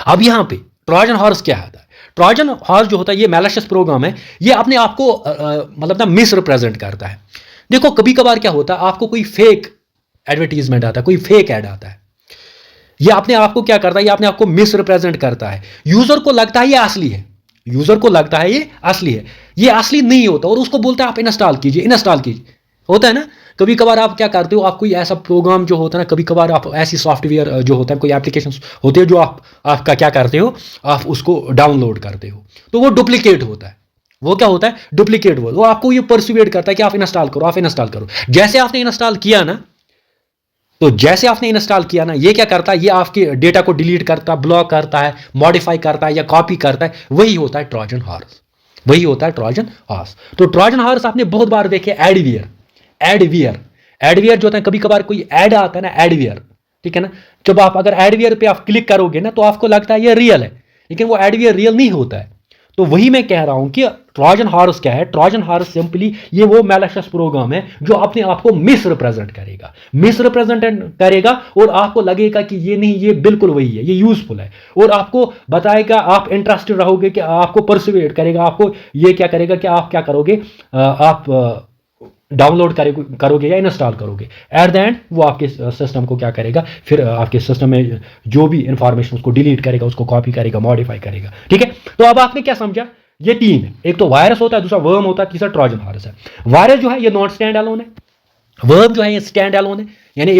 अब यहाँ पे ट्रोजन हॉर्स क्या आता है? ट्रोजन हॉर्स जो होता है, ये मैलिशियस प्रोग्राम है, ये अपने आप को मतलब ना मिस रिप्रेजेंट करता है। देखो, कभी कभार क्या होता है, आपको कोई फेक एडवर्टीजमेंट आता है, कोई फेक ऐड आता है, ये अपने आप को क्या करता है, ये अपने आप को मिस रिप्रेजेंट करता है। यूजर को लगता है ये असली है, यूजर को लगता है ये असली है, ये असली नहीं होता, और उसको बोलता है आप इंस्टॉल कीजिए, इंस्टॉल कीजिए। होता है ना। कभी कभार आप क्या करते हो, आप कोई ऐसा प्रोग्राम जो होता है ना, कभी कभार आप ऐसी सॉफ्टवेयर जो होता है, कोई एप्लीकेशन होते हैं जो आपका क्या करते हो, आप उसको डाउनलोड करते हो, तो वो डुप्लीकेट होता है। वो क्या होता है? डुप्लीकेट। वो आपको ये परसुएड करता है कि आप इंस्टॉल करो, आप इंस्टॉल करो। जैसे आपने इंस्टॉल किया ना, तो जैसे आपने इंस्टॉल किया ना, ये क्या करता है, ये आपके डेटा को डिलीट करता है, ब्लॉक करता है, मॉडिफाई करता है या कॉपी करता है। वही होता है ट्रोजन हॉर्स, वही होता है ट्रोजन हॉर्स। तो ट्रोजन हॉर्स आपने बहुत बार देखे, एडवियर जो होता है, कभी कभार कोई ऐड आता है ना, एडवियर, ठीक है ना। जब आप अगर एडवियर पे आप क्लिक करोगे ना, तो आपको लगता है ये रियल है, लेकिन वो एडवियर रियल नहीं होता है। तो वही मैं कह रहा हूं कि ट्रोजन हॉर्स क्या है? ट्रोजन हॉर्स सिंपली ये वो मैलिशियस प्रोग्राम है जो अपने आप को मिस रिप्रेजेंट करेगा, और आपको लगेगा कि ये नहीं, ये बिल्कुल वही है, ये यूजफुल है, और आपको बताएगा, आप इंटरेस्टेड रहोगे, कि आपको परसुएड करेगा, आपको ये क्या करेगा कि आप क्या करोगे, आप डाउनलोड करोगे या इंस्टॉल करोगे। एट द एंड वो आपके सिस्टम को क्या करेगा, फिर आपके सिस्टम में जो भी इंफॉर्मेशन उसको डिलीट करेगा, उसको कॉपी करेगा, मॉडिफाई करेगा। ठीक है। तो अब आपने क्या समझा? ये तीन है, एक तो वायरस होता है, दूसरा वर्म होता है, तीसरा ट्रोजन हॉर्स है। वायरस जो है ये नॉट स्टैंड एलोन है, वर्म जो है ये स्टैंड एलोन है, यानी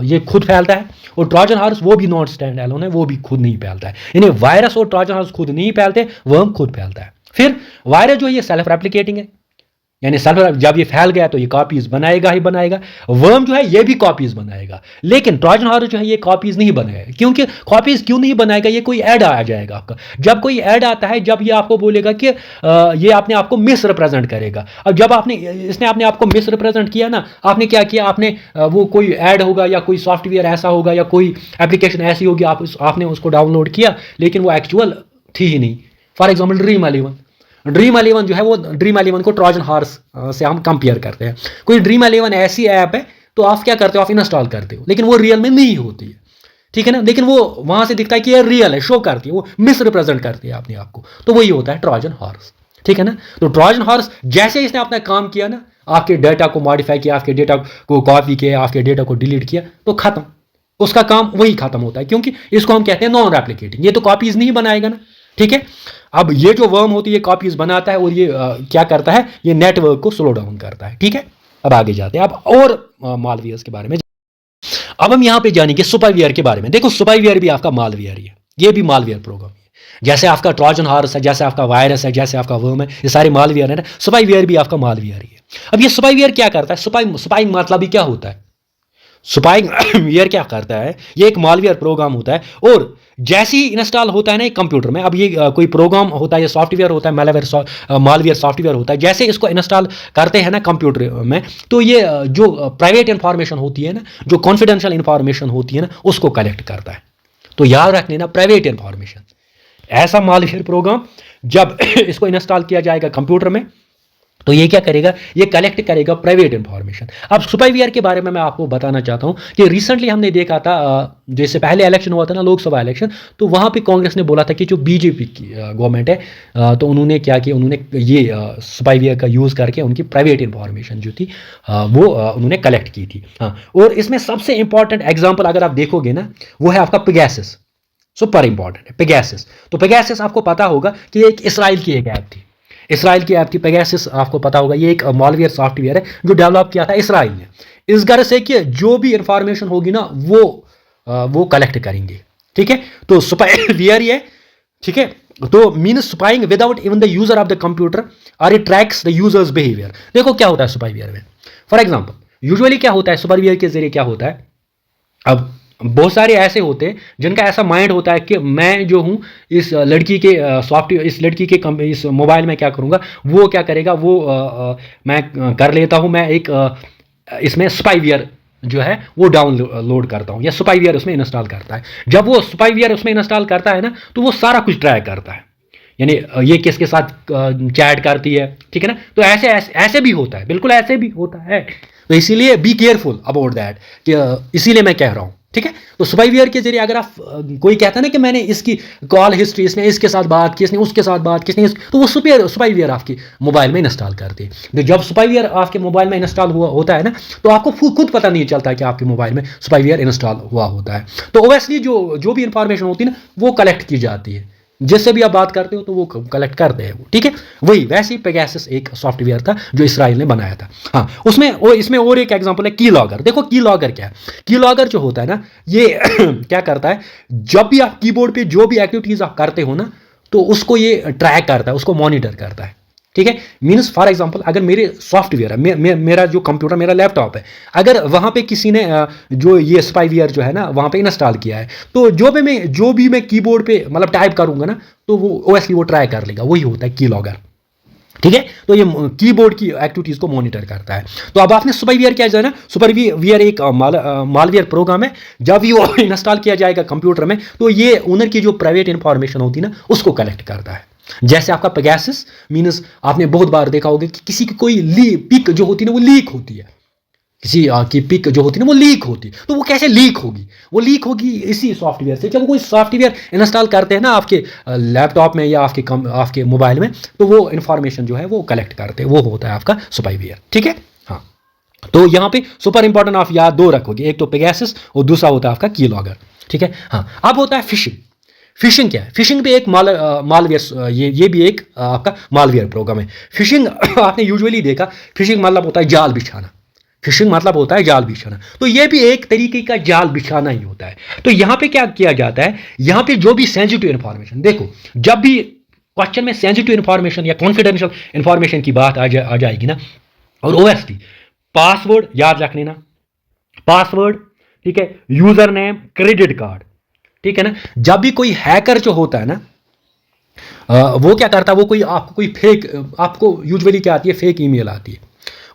ये खुद फैलता है, और ट्रोजन हॉर्स वो भी नॉट स्टैंड एलोन है, वो भी खुद नहीं फैलता है। यानी वायरस और ट्रोजन हॉर्स खुद नहीं फैलते, वर्म खुद फैलता है। फिर वायरस जो है ये सेल्फ रेप्लिकेटिंग है, यानी जब ये फैल गया तो ये कॉपीज बनाएगा ही बनाएगा। वर्म जो है ये भी कॉपीज बनाएगा, लेकिन ट्रोजन हॉर्स जो है ये कॉपीज नहीं बनाएगा। क्योंकि कॉपीज क्यों नहीं बनाएगा? ये कोई ऐड आ जाएगा आपका, जब कोई ऐड आता है, जब ये आपको बोलेगा कि ये अपने आप को मिस रिप्रेजेंट करेगा। अब जब इसने अपने आप को मिस रिप्रेजेंट किया ना, आपने क्या किया, आपने वो कोई ऐड होगा या कोई सॉफ्टवेयर ऐसा होगा या कोई एप्लीकेशन ऐसी होगी, आपने उसको डाउनलोड किया, लेकिन वो एक्चुअल थी ही नहीं। फॉर एग्जाम्पल ड्रीम 11 जो है, वो ड्रीम 11 को ट्रोजन हॉर्स से हम कंपेयर करते हैं। कोई ड्रीम 11 ऐसी ऐप है, तो आप क्या करते हो, आप इंस्टॉल करते हो, लेकिन वो रियल में नहीं होती है। ठीक है ना। लेकिन वो वहां से दिखता है कि ये रियल है, शो करती है, वो मिस रिप्रेजेंट करती है अपने आप को, तो वही होता है ट्रोजन हॉर्स। ठीक है ना। तो ट्रोजन हॉर्स जैसे इसने अपना काम किया ना, आपके डेटा को मॉडिफाई किया, आपके डेटा को कॉपी किया, आपके डेटा को डिलीट किया, तो खत्म, उसका काम वही खत्म होता है। क्योंकि इसको हम कहते हैं नॉन रेप्लिकेटिंग। ये तो कॉपीज नहीं बनाएगा ना, ठीक है। अब ये जो वर्म होती है ये कॉपीज बनाता है और ये क्या करता है, ये नेटवर्क को स्लो डाउन करता है। ठीक है, अब आगे जाते हैं अब और मालवेयर्स के बारे में। अब हम यहाँ पे जानेंगे स्पाईवेयर के बारे में। देखो स्पाईवेयर भी आपका मालवेयर ही है, ये भी मालवेयर प्रोग्राम है। जैसे आपका ट्रोजन हॉर्स है, जैसे आपका वायरस है, जैसे आपका वर्म है, ये सारे मालवेयर है ना, स्पाईवेयर भी आपका मालवेयर ही है। अब ये स्पाईवेयर क्या करता है, स्पाइंग मतलब ही क्या होता है, स्पाइंग वेयर क्या करता है, ये एक मालवेयर प्रोग्राम होता है और जैसे ही इंस्टॉल होता है ना एक कंप्यूटर में, अब ये कोई प्रोग्राम होता है, ये सॉफ्टवेयर होता है, मालवेयर सॉफ्टवेयर होता है, जैसे इसको इंस्टॉल करते हैं ना कंप्यूटर में, तो ये जो प्राइवेट इंफॉर्मेशन होती है ना, जो कॉन्फिडेंशियल इंफॉर्मेशन होती है ना, उसको कलेक्ट करता है। तो याद रख लेना, प्राइवेट इंफॉर्मेशन। ऐसा मालवेयर प्रोग्राम जब इसको इंस्टॉल किया जाएगा कंप्यूटर में, तो ये क्या करेगा, ये कलेक्ट करेगा प्राइवेट इंफॉर्मेशन। अब स्पाईवेयर के बारे में मैं आपको बताना चाहता हूं कि रिसेंटली हमने देखा था, जैसे पहले इलेक्शन हुआ था ना, लोकसभा इलेक्शन, तो वहां पे कांग्रेस ने बोला था कि जो बीजेपी की गवर्नमेंट है, तो उन्होंने क्या किया, उन्होंने ये स्पाईवेयर का यूज़ करके उनकी प्राइवेट इंफॉर्मेशन जो थी वो उन्होंने कलेक्ट की थी। हाँ, और इसमें सबसे इंपॉर्टेंट एग्जाम्पल अगर आप देखोगे ना, वो है आपका पेगासस। सुपर इंपॉर्टेंट है पेगासस। तो पेगासस आपको पता होगा कि एक इसराइल की एक ऐप थी, इसराइल की ऐप थी पेगासस, आपको पता होगा ये एक मालवेयर सॉफ्टवेयर है जो डेवलप किया था इसराइल ने, इस गर्ज से कि जो भी इंफॉर्मेशन होगी ना वो कलेक्ट करेंगे। ठीक है, तो स्पाईवेयर ये, ठीक है, तो mean spying without even the user of the computer और it tracks the user's behaviour. देखो क्या होता है स्पाईवेयर में, फॉर एग्जाम्पल यूजुअली क्या होता है स्पाईवेयर के जरिए क्या होता है, अब बहुत सारे ऐसे होते हैं जिनका ऐसा माइंड होता है कि मैं जो हूँ इस लड़की के सॉफ्टवेयर, इस लड़की के इस मोबाइल में क्या करूँगा, वो क्या करेगा, वो मैं कर लेता हूँ, मैं एक इसमें स्पाईवेयर जो है वो डाउनलोड करता हूँ या स्पाईवेयर उसमें इंस्टॉल करता है। जब वो स्पाईवेयर उसमें इंस्टॉल करता है ना, तो वो सारा कुछ ट्रैक करता है, यानी ये किसके साथ चैट करती है, ठीक है ना। तो ऐसे भी होता है, बिल्कुल ऐसे भी होता है। तो इसीलिए बी केयरफुल अबाउट दैट, कि इसीलिए मैं कह रहा हूँ। ठीक है, तो स्पाईवेयर के जरिए अगर आप कोई कहता है ना कि मैंने इसकी कॉल हिस्ट्री, इसने इसके साथ बात की, इसने उसके साथ बात की, इसने तो वो स्पाईवेयर आपके मोबाइल में इंस्टॉल करते हैं। तो जब स्पाईवेयर आपके मोबाइल में इंस्टॉल हुआ होता है ना, तो आपको खुद पता नहीं चलता कि आपके मोबाइल में स्पाईवेयर इंस्टॉल हुआ होता है। तो ओवैसली जो भी इंफॉर्मेशन होती है ना, वो कलेक्ट की जाती है, जिससे भी आप बात करते हो तो वो कलेक्ट करते हैं वो। ठीक है, वही वैसे ही पेगासस एक सॉफ्टवेयर था जो इसराइल ने बनाया था। हाँ, इसमें और एक एग्जांपल है की लॉगर। देखो की लॉगर क्या है, की लॉगर जो होता है ना, ये क्या करता है, जब भी आप कीबोर्ड पे जो भी एक्टिविटीज आप करते हो ना, तो उसको ये ट्रैक करता है, उसको मॉनिटर करता है। ठीक है, मीन्स फॉर एग्जांपल अगर मेरे सॉफ्टवेयर है, मेरा जो कंप्यूटर, मेरा लैपटॉप है, अगर वहां पे किसी ने जो ये स्पाईवेयर जो है ना वहां पे इंस्टॉल किया है, तो जो भी मैं कीबोर्ड पे मतलब टाइप करूंगा ना, तो वो ओएसली वो ट्राई कर लेगा। वही होता है की लॉगर। ठीक है, तो ये कीबोर्ड की एक्टिविटीज को मॉनिटर करता है। तो अब आपने स्पाईवेयर क्या जाना, स्पाईवेयर एक मालवेयर प्रोग्राम है। जब ये इंस्टॉल किया जाएगा कंप्यूटर में, तो ये ओनर की जो प्राइवेट इंफॉर्मेशन होती है ना, उसको कलेक्ट करता है। जैसे आपका पेगासस, मीन्स आपने बहुत बार देखा होगा कि किसी की कोई पिक जो होती है ना, वो लीक होती है, किसी की पिक जो होती है ना वो लीक होती है। तो वो कैसे लीक होगी, वो लीक होगी इसी सॉफ्टवेयर से। जब कोई सॉफ्टवेयर इंस्टॉल करते हैं ना आपके लैपटॉप में या आपके मोबाइल में, तो वो इंफॉर्मेशन जो है वो कलेक्ट करते हैं, वो होता है आपका स्पाईवेयर। ठीक है, हाँ, तो यहाँ पे सुपर इंपॉर्टेंट आप याद दो रखोगे, एक तो पेगासस और दूसरा होता है आपका की लॉगर। ठीक है, हाँ, अब होता है फिशिंग। फिशिंग क्या है, फिशिंग भी एक मालवेयर, ये भी एक आपका मालवेयर प्रोग्राम है। फिशिंग आपने यूजुअली देखा, फिशिंग मतलब होता है जाल बिछाना, फिशिंग मतलब होता है जाल बिछाना। तो ये भी एक तरीके का जाल बिछाना ही होता है। तो यहां पे क्या किया जाता है, यहां पे जो भी सेंसिटिव इंफॉर्मेशन, देखो जब भी क्वेश्चन में सेंसिटिव इंफॉर्मेशन या कॉन्फिडेंशियल इंफॉर्मेशन की बात आ जाएगी ना, और ओएसटी पासवर्ड याद रख लेना, पासवर्ड, ठीक है, यूजर नेम, क्रेडिट कार्ड, ठीक है ना। जब भी कोई हैकर जो होता है ना, वो क्या करता है, वो कोई फेक, आपको यूजुअली क्या आती है, फेक ईमेल आती है,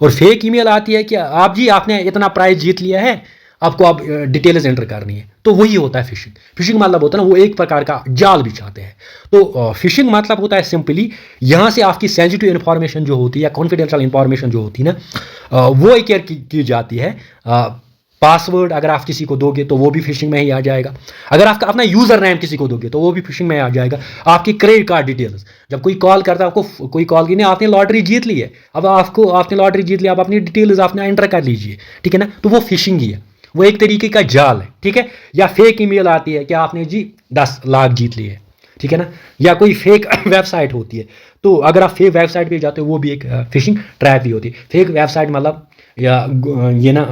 और फेक ईमेल आती है कि आप जी आपने इतना प्राइज जीत लिया है, आपको आप डिटेल्स एंटर करनी है। तो वही होता है फिशिंग। फिशिंग मतलब होता है ना, वो एक प्रकार का जाल बिछाते हैं। तो फिशिंग मतलब होता है सिंपली, यहाँ से आपकी सेंसिटिव इंफॉर्मेशन जो होती है या कॉन्फिडेंशियल इंफॉर्मेशन जो होती है ना, वो एक केयर की जाती है। पासवर्ड अगर आप किसी को दोगे तो वो भी फिशिंग में ही आ जाएगा। अगर आपका अपना यूजर नेम किसी को दोगे तो वो भी फिशिंग में आ जाएगा। आपकी क्रेडिट कार्ड डिटेल्स, जब कोई कॉल करता है आपको, कोई कॉल की नहीं, आपने लॉटरी जीत ली है, अब आपने लॉटरी जीत लिया, अब अपनी डिटेल्स आपने एंटर कर लीजिए, ठीक है ना। तो वो फिशिंग ही है, वो एक तरीके का जाल है, ठीक है। या फेक ईमेल आती है कि आपने जी 10 लाख जीत लिए, ठीक है ना, या कोई फेक वेबसाइट होती है, तो अगर आप फेक वेबसाइट पे जाते हो वो भी एक फिशिंग ट्रैप ही होती है। फेक वेबसाइट मतलब या ये ना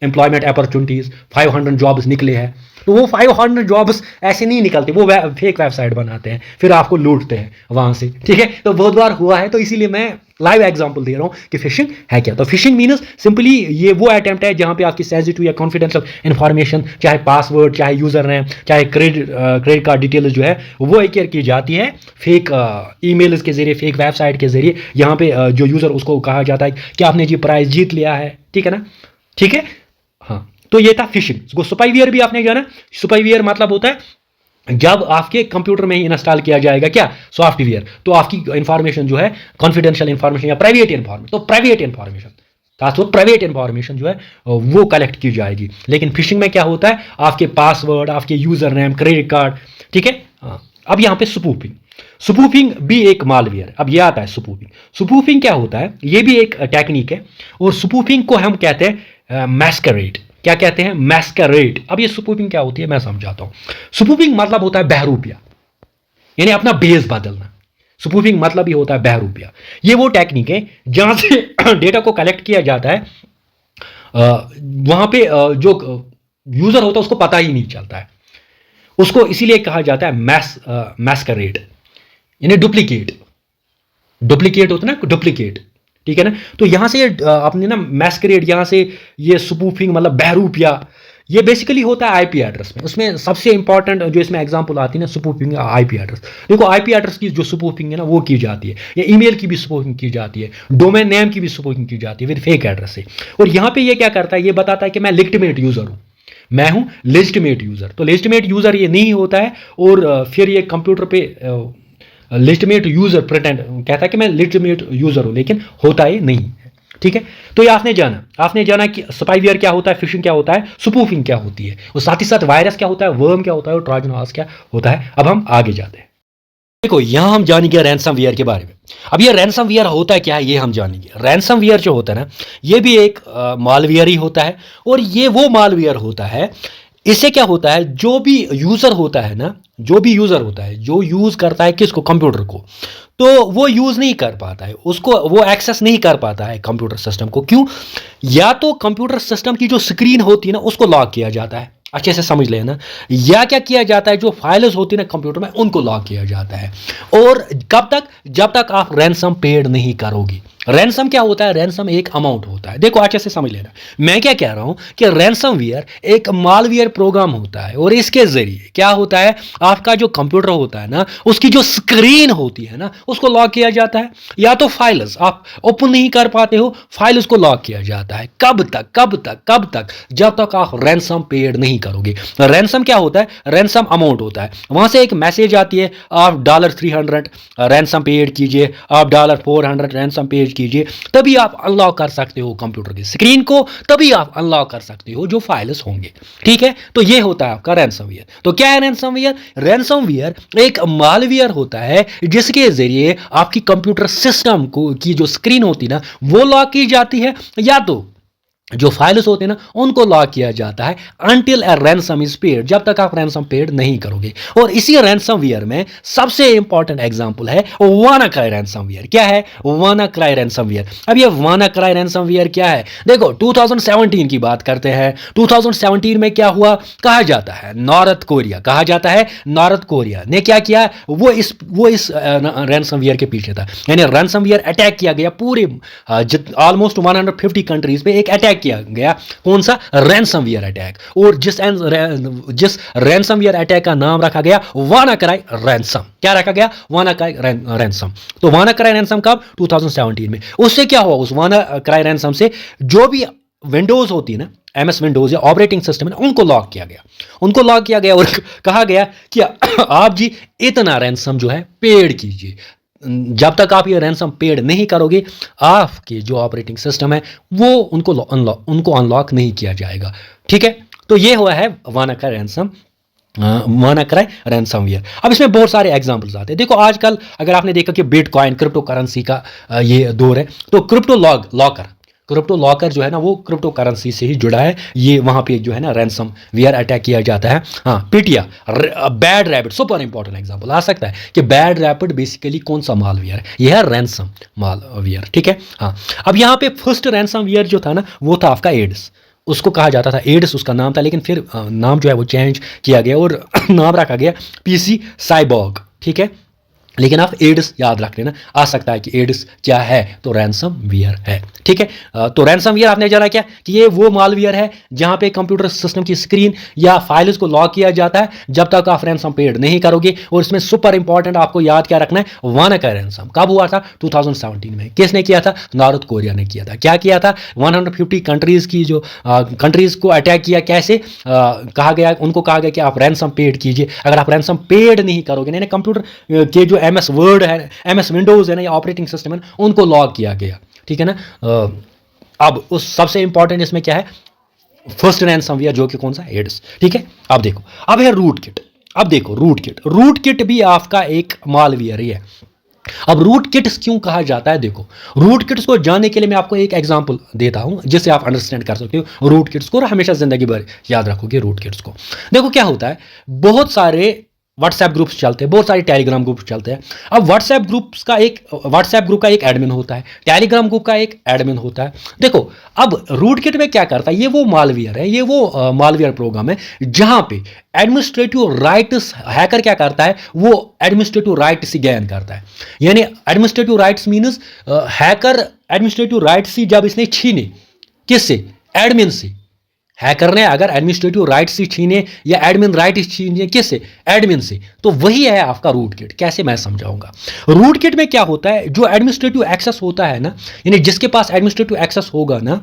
एम्प्लॉयमेंट अपॉर्चुनिटीज़ 500 जॉब्स निकले हैं, तो वो 500 जॉब्स ऐसे नहीं निकलते, वो फेक वेबसाइट बनाते हैं, फिर आपको लूटते हैं वहाँ से, ठीक है। तो बहुत बार हुआ है, तो इसीलिए मैं लाइव एग्जांपल दे रहा हूँ कि फिशिंग है क्या। तो फिशिंग मीन्स सिंपली ये वो अटेम्प्ट है जहाँ पे आपकी सेंसिटिव या कॉन्फिडेंशियल इन्फॉर्मेशन, चाहे पासवर्ड, चाहे यूजर नेम, चाहे क्रेडिट कार्ड डिटेल्स जो है वो एक्वायर की जाती है फेक ईमेल्स के जरिए, फेक वेबसाइट के जरिए। यहाँ पे जो यूजर, उसको कहा जाता है कि आपने जी प्राइज जीत लिया है, ठीक है ना, ठीक है। हाँ, तो ये था फिशिंग। स्पाईवेयर भी आपने जाना, स्पाईवेयर मतलब होता है जब आपके कंप्यूटर में ही इंस्टॉल किया जाएगा क्या, सॉफ्टवेयर, तो आपकी इंफॉर्मेशन जो है कॉन्फिडेंशियल इंफॉर्मेशन या प्राइवेट इंफॉर्मेशन, तो प्राइवेट इंफॉर्मेशन, खासतौर प्राइवेट इंफॉर्मेशन जो है वो कलेक्ट की जाएगी। लेकिन फिशिंग में क्या होता है, आपके पासवर्ड, आपके यूजर नेम, क्रेडिट कार्ड, ठीक है। अब यहाँ पे स्पूफिंग, स्पूफिंग भी एक मालवेयर है। अब ये आता है स्पूफिंग। स्पूफिंग क्या होता है, ये भी एक टेक्निक है, और स्पूफिंग को हम कहते हैं मैस्करेड। क्या कहते हैं, मैस्करेड। अब ये स्पूफिंग क्या होती है मैं समझाता हूं। स्पूफिंग मतलब होता है बहरूपिया, यानी अपना बेस बदलना। स्पूफिंग मतलब ही होता है बहरूपिया। ये वो टेक्निक है जहां से डेटा को कलेक्ट किया जाता है, वहां पे जो यूजर होता है उसको पता ही नहीं चलता है, उसको इसीलिए कहा जाता है मैस्करेड, यानी डुप्लीकेट। डुप्लीकेट होता है ना, डुप्लीकेट, ठीक है ना। तो यहां से आपने ना मैस्करेड, यहां से ये स्पूफिंग मतलब बहरूपिया, ये बेसिकली होता है आईपी एड्रेस में। उसमें सबसे इंपॉर्टेंट जो इसमें एग्जांपल आती है ना स्पूफिंग, आईपी एड्रेस। देखो आईपी एड्रेस की जो स्पूफिंग है ना वो की जाती है, या ईमेल की भी स्पूफिंग की जाती है, डोमेन नेम की भी स्पूफिंग की जाती है विद फेक एड्रेस से। और यहां पे ये क्या करता है, ये बताता है कि मैं लेजिटिमेट यूजर हूं, मैं हूं लेजिटिमेट यूजर। तो लेजिटिमेट यूजर ये नहीं होता है, और फिर ये कंप्यूटर पे लेजिटिमेट यूजर प्रिटेंड कहता है कि मैं लेजिटिमेट यूजर हूं, लेकिन होता है नहीं है, ठीक है। तो ये आपने जाना कि स्पाईवेयर क्या होता है, फिशिंग क्या होता है, स्पूफिंग क्या होती है, और साथ ही साथ वायरस क्या होता है, वर्म क्या होता है, और ट्रोजन हॉर्स क्या होता है। अब हम आगे जाते हैं। देखो यहां हम जानेंगे रैनसमवेयर के बारे में। अब ये रैनसमवेयर होता है क्या है, ये हम जानेंगे। रैनसमवेयर जो होता है ना, ये भी एक मालवेयर ही होता है, और ये वो मालवेयर होता है, इससे क्या होता है, जो भी यूजर होता है ना, जो भी यूजर होता है, जो यूज करता है किसको, कंप्यूटर को, तो वो यूज नहीं कर पाता है, उसको वो एक्सेस नहीं कर पाता है कंप्यूटर सिस्टम को। क्यों, या तो कंप्यूटर सिस्टम की जो स्क्रीन होती है ना उसको लॉक किया जाता है, अच्छे से समझ लेना, या क्या किया जाता है, जो फाइल्स होती है ना कंप्यूटर में उनको लॉक किया जाता है। और कब तक, जब तक आप रैंसम पेड नहीं करोगे। रैंसम क्या होता है, रैंसम एक अमाउंट होता है। देखो अच्छे से समझ लेना, मैं क्या कह रहा हूं कि रैंसमवेयर एक मालवेयर प्रोग्राम होता है, और इसके जरिए क्या होता है, आपका जो कंप्यूटर होता है ना उसकी जो स्क्रीन होती है ना उसको लॉक किया जाता है, या तो फाइल्स आप ओपन नहीं कर पाते हो, फाइल्स को लॉक किया जाता है। कब तक, जब तक आप रैंसम पेड नहीं करोगे। रैंसम क्या होता है, रैंसम अमाउंट होता है, वहां से एक मैसेज आती है, आप $300 रैंसम पेड कीजिए, आप $400 रैंसम पेड कीजिए, तभी आप अनलॉक कर सकते हो कंप्यूटर की स्क्रीन को, तभी आप अनलॉक कर सकते हो जो फाइल्स होंगे, ठीक है। तो ये होता है आपका रैंसमवेयर। तो क्या है रैंसमवेयर, रैंसमवेयर एक मालवेयर होता है जिसके जरिए आपकी कंप्यूटर सिस्टम को की जो स्क्रीन होती है ना वो लॉक की जाती है, या तो जो फाइल्स होते हैं ना उनको लॉक किया जाता है until a ransom is paid, जब तक आप रैंसम पेड नहीं करोगे। और इसी रैंसमवेयर में सबसे इंपॉर्टेंट एग्जांपल है वानाक्राई रैंसमवेयर। क्या है वानाक्राई रैंसमवेयर। अब ये वानाक्राई रैंसमवेयर क्या है, देखो 2017 की बात करते हैं। 2017 में क्या हुआ, कहा जाता है नॉर्थ कोरिया ने क्या किया, वो इस रैंसमवेयर के पीछे था, यानी रैंसमवेयर अटैक किया गया पूरे ऑलमोस्ट 150 कंट्रीज पे एक अटैक किया गया। कौन सा, रैंसमवेयर अटैक। और जिस रैंसमवेयर अटैक का नाम रखा गया वानाक्राई रैंसम। क्या रखा गया, वानाक्राई रैंसम। तो वानाक्राई रैंसम कब, 2017 में। उससे क्या हुआ, उस वानाक्राई रैंसम से जो भी विंडोज होती है ना, MS विंडोज या ऑपरेटिंग सिस्टम है, उनको लॉक किया गया और कहा गया कि आप जी इतना रैंसम जो है पेड कीजिए। जब तक आप ये रैंसम पेड नहीं करोगे, आपके जो ऑपरेटिंग सिस्टम है वो उनको अनलॉक नहीं किया जाएगा, ठीक है। तो ये हुआ है वानाक्राई रैंसमवेयर। अब इसमें बहुत सारे एग्जांपल्स आते हैं। देखो आजकल अगर आपने देखा कि बिटकॉइन क्रिप्टो करेंसी का ये दौर है, तो क्रिप्टो लॉकर जो है ना वो क्रिप्टो करेंसी से ही जुड़ा है। ये वहाँ पे जो है ना रैंसम वेयर अटैक किया जाता है। हाँ, Petya, Bad Rabbit, super important example आ सकता है कि बैड रैबिट बेसिकली कौन सा मालवेयर है, यह है रैंसम मालवेयर। ठीक है। हाँ, अब यहाँ पे फर्स्ट रैंसम वेयर जो था ना वो था आपका एड्स। उसको कहा जाता था एड्स, उसका नाम था, लेकिन फिर नाम जो है वो चेंज किया गया और नाम रखा गया पीसी साइबॉर्ग। ठीक है, लेकिन आप एड्स याद रख लेना, आ सकता है कि एड्स क्या है, तो रैंसम वियर है। ठीक है, तो रैंसम वियर आपने जाना क्या कि ये वो मालवियर है जहां पे कंप्यूटर सिस्टम की स्क्रीन या फाइल्स को लॉक किया जाता है जब तक आप रैंसम पेड नहीं करोगे। और इसमें सुपर इंपॉर्टेंट आपको याद क्या रखना है, वानाका रैंसम कब हुआ था, 2017 में। किसने किया था, नॉर्थ कोरिया ने किया था। क्या किया था, 150 कंट्रीज की जो कंट्रीज को अटैक किया। कैसे कहा गया, उनको कहा गया कि आप रैंसम पेड कीजिए। अगर आप रैंसम पेड नहीं करोगे, नहीं कंप्यूटर के जो MS वर्ड है, MS विंडोज है ना, या ऑपरेटिंग सिस्टम है, उनको लॉक किया गया। ठीक है ना। अब उस सबसे इंपॉर्टेंट इसमें क्या है, फर्स्ट रैंसमवेयर जो कि कौन सा, एड्स। ठीक है, अब देखो, अब है रूट किट। अब देखो रूट किट भी आपका एक मालवेयर ही है। अब रूट किट्स क्यों कहा जाता है, देखो रूट किट्स को जानने के लिए मैं आपको एक एग्जांपल देता हूं जिससे आप अंडरस्टैंड कर सकते हो रूट किट्स को, और हमेशा जिंदगी भर याद रखोगे रूट किट्स को। देखो क्या होता है, बहुत सारे व्हाट्सएप ग्रुप्स चलते हैं, बहुत सारे टेलीग्राम ग्रुप चलते हैं। अब व्हाट्सएप ग्रुप का एक एडमिन होता है, टेलीग्राम ग्रुप का एक एडमिन होता है। देखो अब रूट किट में क्या करता है, ये वो मालवेयर है, ये वो मालवेयर प्रोग्राम है जहां पे एडमिनिस्ट्रेटिव राइट्स, हैकर क्या करता है, वो एडमिनिस्ट्रेटिव राइट्स ही गेन करता है। यानी administrative rights means hacker administrative rights ही जब इसने छीने, किससे, एडमिन से। हैकर ने अगर एडमिनिस्ट्रेटिव राइट्स ही छीने या एडमिन राइट छीने, किससे, एडमिन से, तो वही है आपका रूट किट। कैसे, मैं समझाऊंगा। रूट किट में क्या होता है, जो एडमिनिस्ट्रेटिव एक्सेस होता है ना, यानी जिसके पास एडमिनिस्ट्रेटिव एक्सेस होगा ना,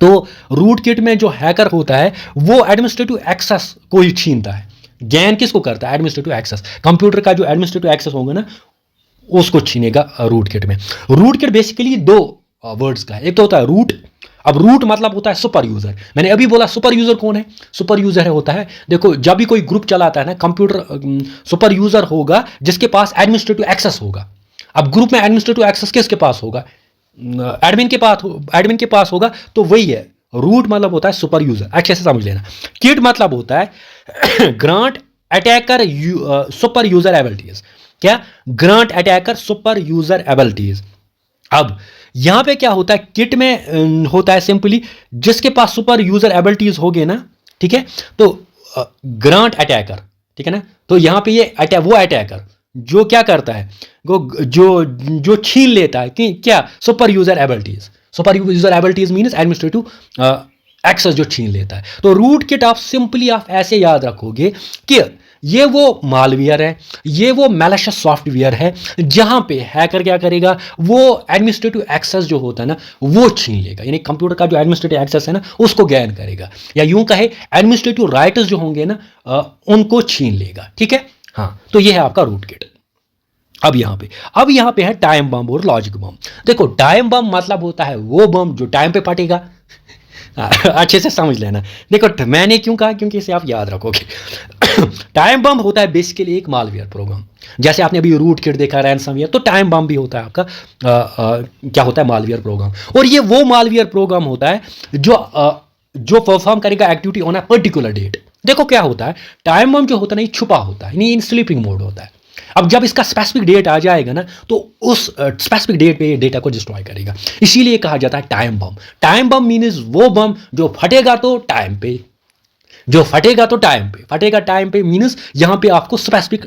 तो रूट किट में जो हैकर होता है वो एडमिनिस्ट्रेटिव एक्सेस को ही छीनता है। गैन किसको करता है, एडमिनिस्ट्रेटिव एक्सेस। कंप्यूटर का जो एडमिनिस्ट्रेटिव एक्सेस होगा ना उसको छीनेगा रूट किट में। रूट किट बेसिकली दो वर्ड्स का है, एक तो होता है रूट। अब रूट मतलब होता है सुपर यूजर। मैंने अभी बोला सुपर यूजर कौन है, सुपर यूजर है होता है, देखो जब भी कोई ग्रुप चलाता है ना कंप्यूटर, सुपर यूजर होगा जिसके पास एडमिनिस्ट्रेटिव एक्सेस होगा। अब ग्रुप में एडमिनिस्ट्रेटिव एक्सेस किसके पास होगा, एडमिन के पास होगा, तो वही है रूट मतलब होता है सुपर यूजर। अच्छे से समझ लेना। किट मतलब होता है grant attacker super user abilities. क्या, grant attacker super user abilities. अब यहां पे क्या होता है, किट में होता है सिंपली जिसके पास सुपर यूजर एबिलिटीज होगे ना, ठीक है, तो ग्रांट अटैकर, ठीक है ना, तो यहां पे ये वो अटैकर जो क्या करता है, जो छीन लेता है कि क्या, super user abilities. Super user abilities means administrative access जो छीन लेता है। तो रूट किट आप सिंपली आप ऐसे याद रखोगे कि ये वो मालवेयर है, ये वो मैलिशियस सॉफ्टवेयर है जहां पे हैकर क्या करेगा, वो एडमिनिस्ट्रेटिव एक्सेस जो होता है ना वो छीन लेगा। यानी कंप्यूटर का जो एडमिनिस्ट्रेटिव एक्सेस है ना उसको गेन करेगा, या यूं कहे एडमिनिस्ट्रेटिव राइट्स जो होंगे ना उनको छीन लेगा। ठीक है, हाँ, तो ये है आपका रूट किट। अब यहां पे है टाइम बम और लॉजिक बम। देखो टाइम बम मतलब होता है वो बम जो टाइम पे फटेगा। अच्छे से समझ लेना। देखो मैंने क्यों कहा, क्योंकि इसे आप याद रखोगे। टाइम बम होता है बेसिकली एक मालवेयर प्रोग्राम। जैसे आपने अभी रूट किट देखा, रैनसमवेयर, तो टाइम बम भी होता है आपका क्या होता है, मालवेयर प्रोग्राम। और ये वो मालवेयर प्रोग्राम होता है जो परफॉर्म करेगा activity on a particular date. देखो क्या होता है, टाइम बम जो होता है ना ये छुपा होता है, नहीं इन स्लीपिंग मोड होता है। अब जब इसका स्पेसिफिक डेट आ जाएगा ना तो उस स्पेसिफिक डेट पे ये डेटा को डिस्ट्रॉय करेगा, इसीलिए कहा जाता है time bomb. Time bomb means वो बम जो फटेगा तो टाइम पे, फटेगा टाइम पे मीन्स यहां पे आपको स्पेसिफिक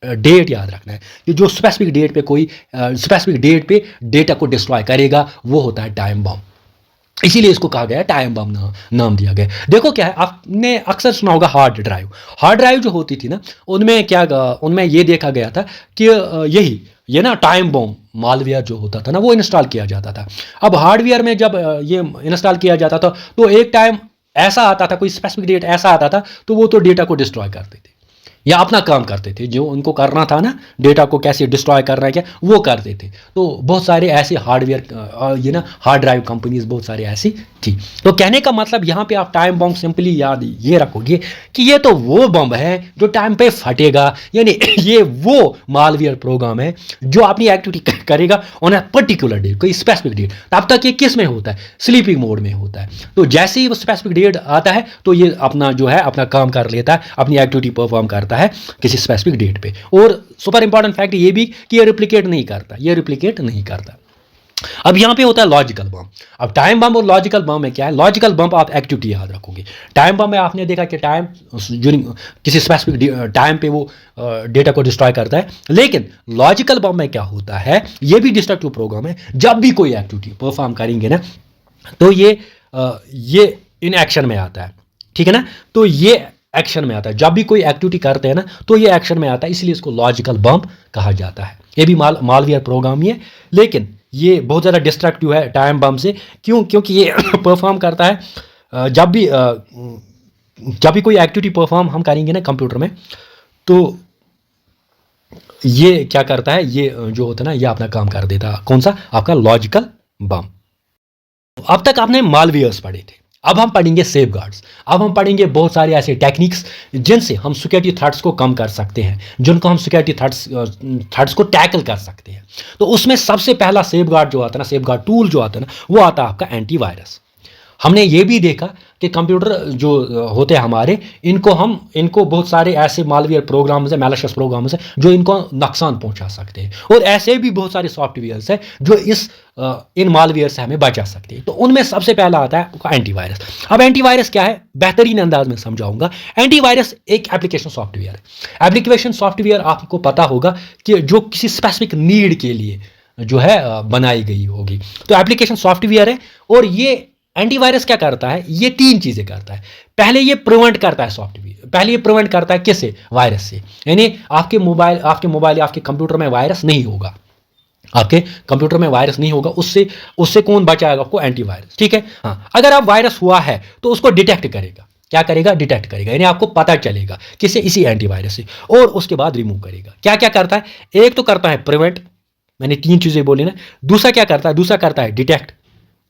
डेट याद रखना है कि जो स्पेसिफिक डेट पे कोई स्पेसिफिक डेट पे डेटा को डिस्ट्रॉय करेगा वो होता है टाइम बम। इसीलिए इसको कहा गया टाइम बम नाम दिया गया। देखो क्या है, आपने अक्सर सुना होगा हार्ड ड्राइव जो होती थी ना उनमें ये देखा गया था कि ये ना टाइम बम मालवेयर जो होता था ना वो इंस्टॉल किया जाता था। अब हार्डवेयर में जब ये इंस्टॉल किया जाता था तो एक टाइम ऐसा आता था, कोई स्पेसिफिक डेट ऐसा आता था तो वो तो डेटा को डिस्ट्रॉय करते थे। या अपना काम करते थे, जो उनको करना था ना, डेटा को कैसे डिस्ट्रॉय करना है क्या, वो करते थे। तो बहुत सारे ऐसे हार्डवेयर ये ना हार्ड ड्राइव कंपनीज बहुत सारी ऐसी थी। तो कहने का मतलब यहाँ पे आप टाइम बम सिंपली याद ये रखोगे कि ये तो वो बम है जो टाइम पे फटेगा, यानी ये वो मालवेयर प्रोग्राम है जो अपनी एक्टिविटी करेगा ऑन अ पर्टिकुलर डेट, कोई स्पेसिफिक डेट। तब तक ये किस में होता है, स्लीपिंग मोड में होता है। तो जैसे ही वो स्पेसिफिक डेट आता है तो ये अपना जो है अपना काम कर लेता है, अपनी एक्टिविटी परफॉर्म करता है किसी स्पेसिफिक डेट पे। और सुपर इंपॉर्टेंट फैक्ट ये भी कि ये रिप्लिकेट नहीं करता, ये रिप्लिकेट नहीं करता। अब यहां पे होता है लॉजिकल बम। अब टाइम बम और लॉजिकल बम में क्या है, लॉजिकल बम आप एक्टिविटी याद रखोगे। टाइम बम में आपने देखा कि टाइम ड्यूरिंग किसी स्पेसिफिक टाइम पे वो डेटा को डिस्ट्रॉय करता है। लेकिन लॉजिकल बम में क्या होता है, ये भी डिस्ट्रक्टिव प्रोग्राम है। जब भी कोई एक्टिविटी परफॉर्म करेंगे ना तो ये इन एक्शन में आता है, ठीक है ना। तो ये एक्शन में आता है, जब भी कोई एक्टिविटी करते हैं ना तो ये एक्शन में आता है, इसलिए इसको लॉजिकल बम कहा जाता है। ये भी मालवेयर प्रोग्राम ही है, लेकिन ये बहुत ज़्यादा डिस्ट्रक्टिव है टाइम बम से। क्यों? क्योंकि ये परफॉर्म करता है जब भी कोई एक्टिविटी परफॉर्म हम करेंगे ना कंप्यूटर में, तो ये क्या करता है, ये जो होता है ना ये अपना काम कर देता। कौन सा? आपका लॉजिकल बम। अब तक आपने मालवेयर्स पढ़े थे, अब हम पढ़ेंगे सेफगार्ड्स। अब हम पढ़ेंगे बहुत सारे ऐसे टेक्निक्स जिनसे हम सिक्योरिटी थ्रेट्स को कम कर सकते हैं, जिनको हम सिक्योरिटी थ्रेट्स को टैकल कर सकते हैं। तो उसमें सबसे पहला सेफगार्ड जो आता है ना, सेफगार्ड टूल जो आता है ना, वो आता है आपका एंटीवायरस। हमने ये भी देखा कि कंप्यूटर जो होते हैं हमारे, इनको बहुत सारे ऐसे मालवेयर प्रोग्राम्स हैं, मैलिशियस प्रोग्राम्स हैं जो इनको नुकसान पहुंचा सकते हैं। और ऐसे भी बहुत सारे सॉफ्टवेयर्स हैं जो इन मालवेयर से हमें बचा सकते हैं। तो उनमें सबसे पहला आता है एंटीवायरस। अब एंटीवायरस क्या है, बेहतरीन अंदाज में समझाऊंगा। एंटीवायरस एक एप्लीकेशन सॉफ्टवेयर है। एप्लीकेशन सॉफ्टवेयर आपको पता होगा कि जो किसी स्पेसिफिक नीड के लिए जो है बनाई गई होगी। तो एप्लीकेशन सॉफ्टवेयर है। और ये एंटीवायरस क्या करता है, ये तीन चीजें करता है। पहले ये प्रिवेंट करता है सॉफ्टवेयर, पहले ये प्रिवेंट करता है किससे, वायरस से। यानी आपके मोबाइल या आपके कंप्यूटर में वायरस नहीं होगा, आपके कंप्यूटर में वायरस नहीं होगा। उससे कौन बचाएगा आपको, एंटीवायरस, ठीक है। हाँ, अगर आप वायरस हुआ है तो उसको डिटेक्ट करेगा। क्या करेगा, डिटेक्ट करेगा, यानी आपको पता चलेगा किससे, इसी एंटीवायरस से। और उसके बाद रिमूव करेगा। क्या क्या करता है, एक तो करता है प्रिवेंट, मैंने तीन चीजें बोली ना। दूसरा क्या करता है, दूसरा करता है डिटेक्ट।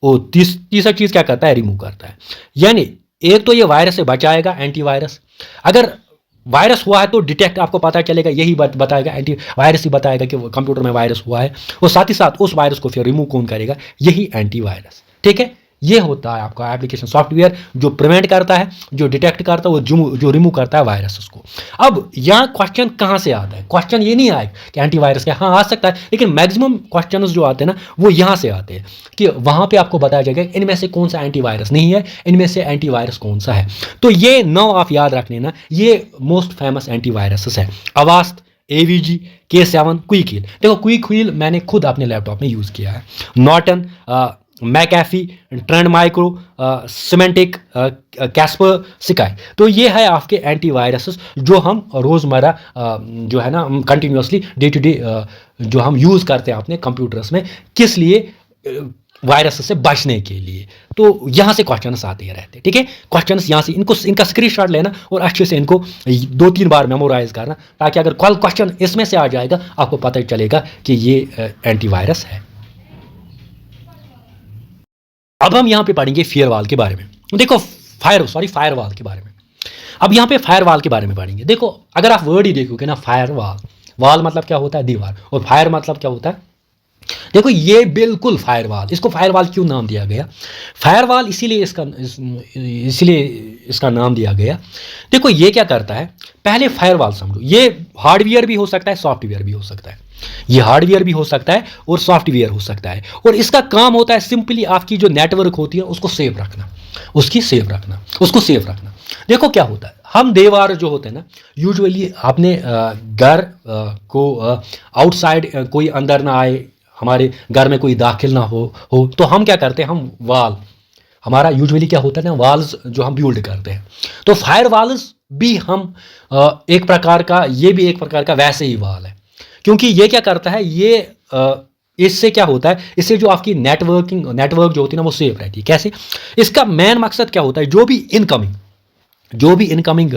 और तीसरा चीज क्या करता है, रिमूव करता है। यानी एक तो ये वायरस से बचाएगा एंटीवायरस। अगर वायरस हुआ है तो डिटेक्ट आपको पता चलेगा, यही बताएगा, एंटीवायरस ही बताएगा कि कंप्यूटर में वायरस हुआ है। और साथ ही साथ उस वायरस को फिर रिमूव कौन करेगा, यही एंटीवायरस, ठीक है। ये होता है आपका एप्लीकेशन सॉफ्टवेयर जो प्रिवेंट करता है, जो डिटेक्ट करता है, वो जो रिमूव करता है वायरस उसको। अब यहाँ क्वेश्चन कहाँ से आता है, क्वेश्चन ये नहीं आए कि एंटीवायरस क्या, हाँ आ सकता है, लेकिन मैक्सिमम क्वेश्चन जो आते हैं ना वो यहाँ से आते हैं कि वहाँ पे आपको बताया जाएगा इनमें से कौन सा एंटीवायरस नहीं है, इनमें से एंटीवायरस कौन सा है। तो ये 9 आप याद रख लेना, ये मोस्ट फेमस एंटीवायरस है। Avast, AVG, K7, Quick Heal. देखो क्विक हील मैंने खुद अपने लैपटॉप में यूज़ किया है। Norton, McAfee, Trend Micro, Symantec, Kaspersky. तो ये है आपके एंटीवायरस जो हम रोज़मर्रा जो है ना कंटिन्यूसली डे टू डे जो हम यूज़ करते हैं अपने कंप्यूटर्स में, किस लिए, वायरस से बचने के लिए। तो यहाँ से क्वेश्चंस आते ही रहते हैं, ठीक है। क्वेश्चंस यहाँ से इनका स्क्रीनशॉट लेना और अच्छे से इनको 2-3 बार मेमोराइज करना, ताकि अगर कल क्वेश्चन इसमें से आ जाएगा आपको पता चलेगा कि ये एंटीवायरस है। अब हम यहाँ पे पढ़ेंगे फायरवॉल के बारे में। देखो फायरवॉल के बारे में। अब यहाँ पे फायरवॉल के बारे में पढ़ेंगे। देखो अगर आप वर्ड ही देखोगे ना, फायरवॉल, वॉल मतलब क्या होता है, दीवार, और फायर मतलब क्या होता है। देखो ये बिल्कुल फायरवॉल, इसको फायरवॉल क्यों नाम दिया गया, फायरवॉल इसीलिए इसका नाम दिया गया। देखो ये क्या करता है, पहले फायरवॉल समझो, ये हार्डवेयर भी हो सकता है, सॉफ्टवेयर भी हो सकता है। ये हार्डवेयर भी हो सकता है और सॉफ्टवेयर हो सकता है। और इसका काम होता है सिंपली आपकी जो नेटवर्क होती है उसको सेव रखना, उसको सेव रखना। देखो क्या होता है, हम दीवार जो होते हैं ना, यूजुअली अपने घर को आउटसाइड कोई अंदर ना आए, हमारे घर में कोई दाखिल ना हो तो हम क्या करते हैं, हम वाल, हमारा यूजुअली क्या होता है ना, वाल्स जो हम बिल्ड करते हैं। तो फायर वाल्स भी हम एक प्रकार का वैसे ही वाल है। क्योंकि ये क्या करता है, ये इससे क्या होता है, इससे जो आपकी नेटवर्क जो होती है ना वो सेफ रहती है। कैसे, इसका मेन मकसद क्या होता है, जो भी इनकमिंग जो भी इनकमिंग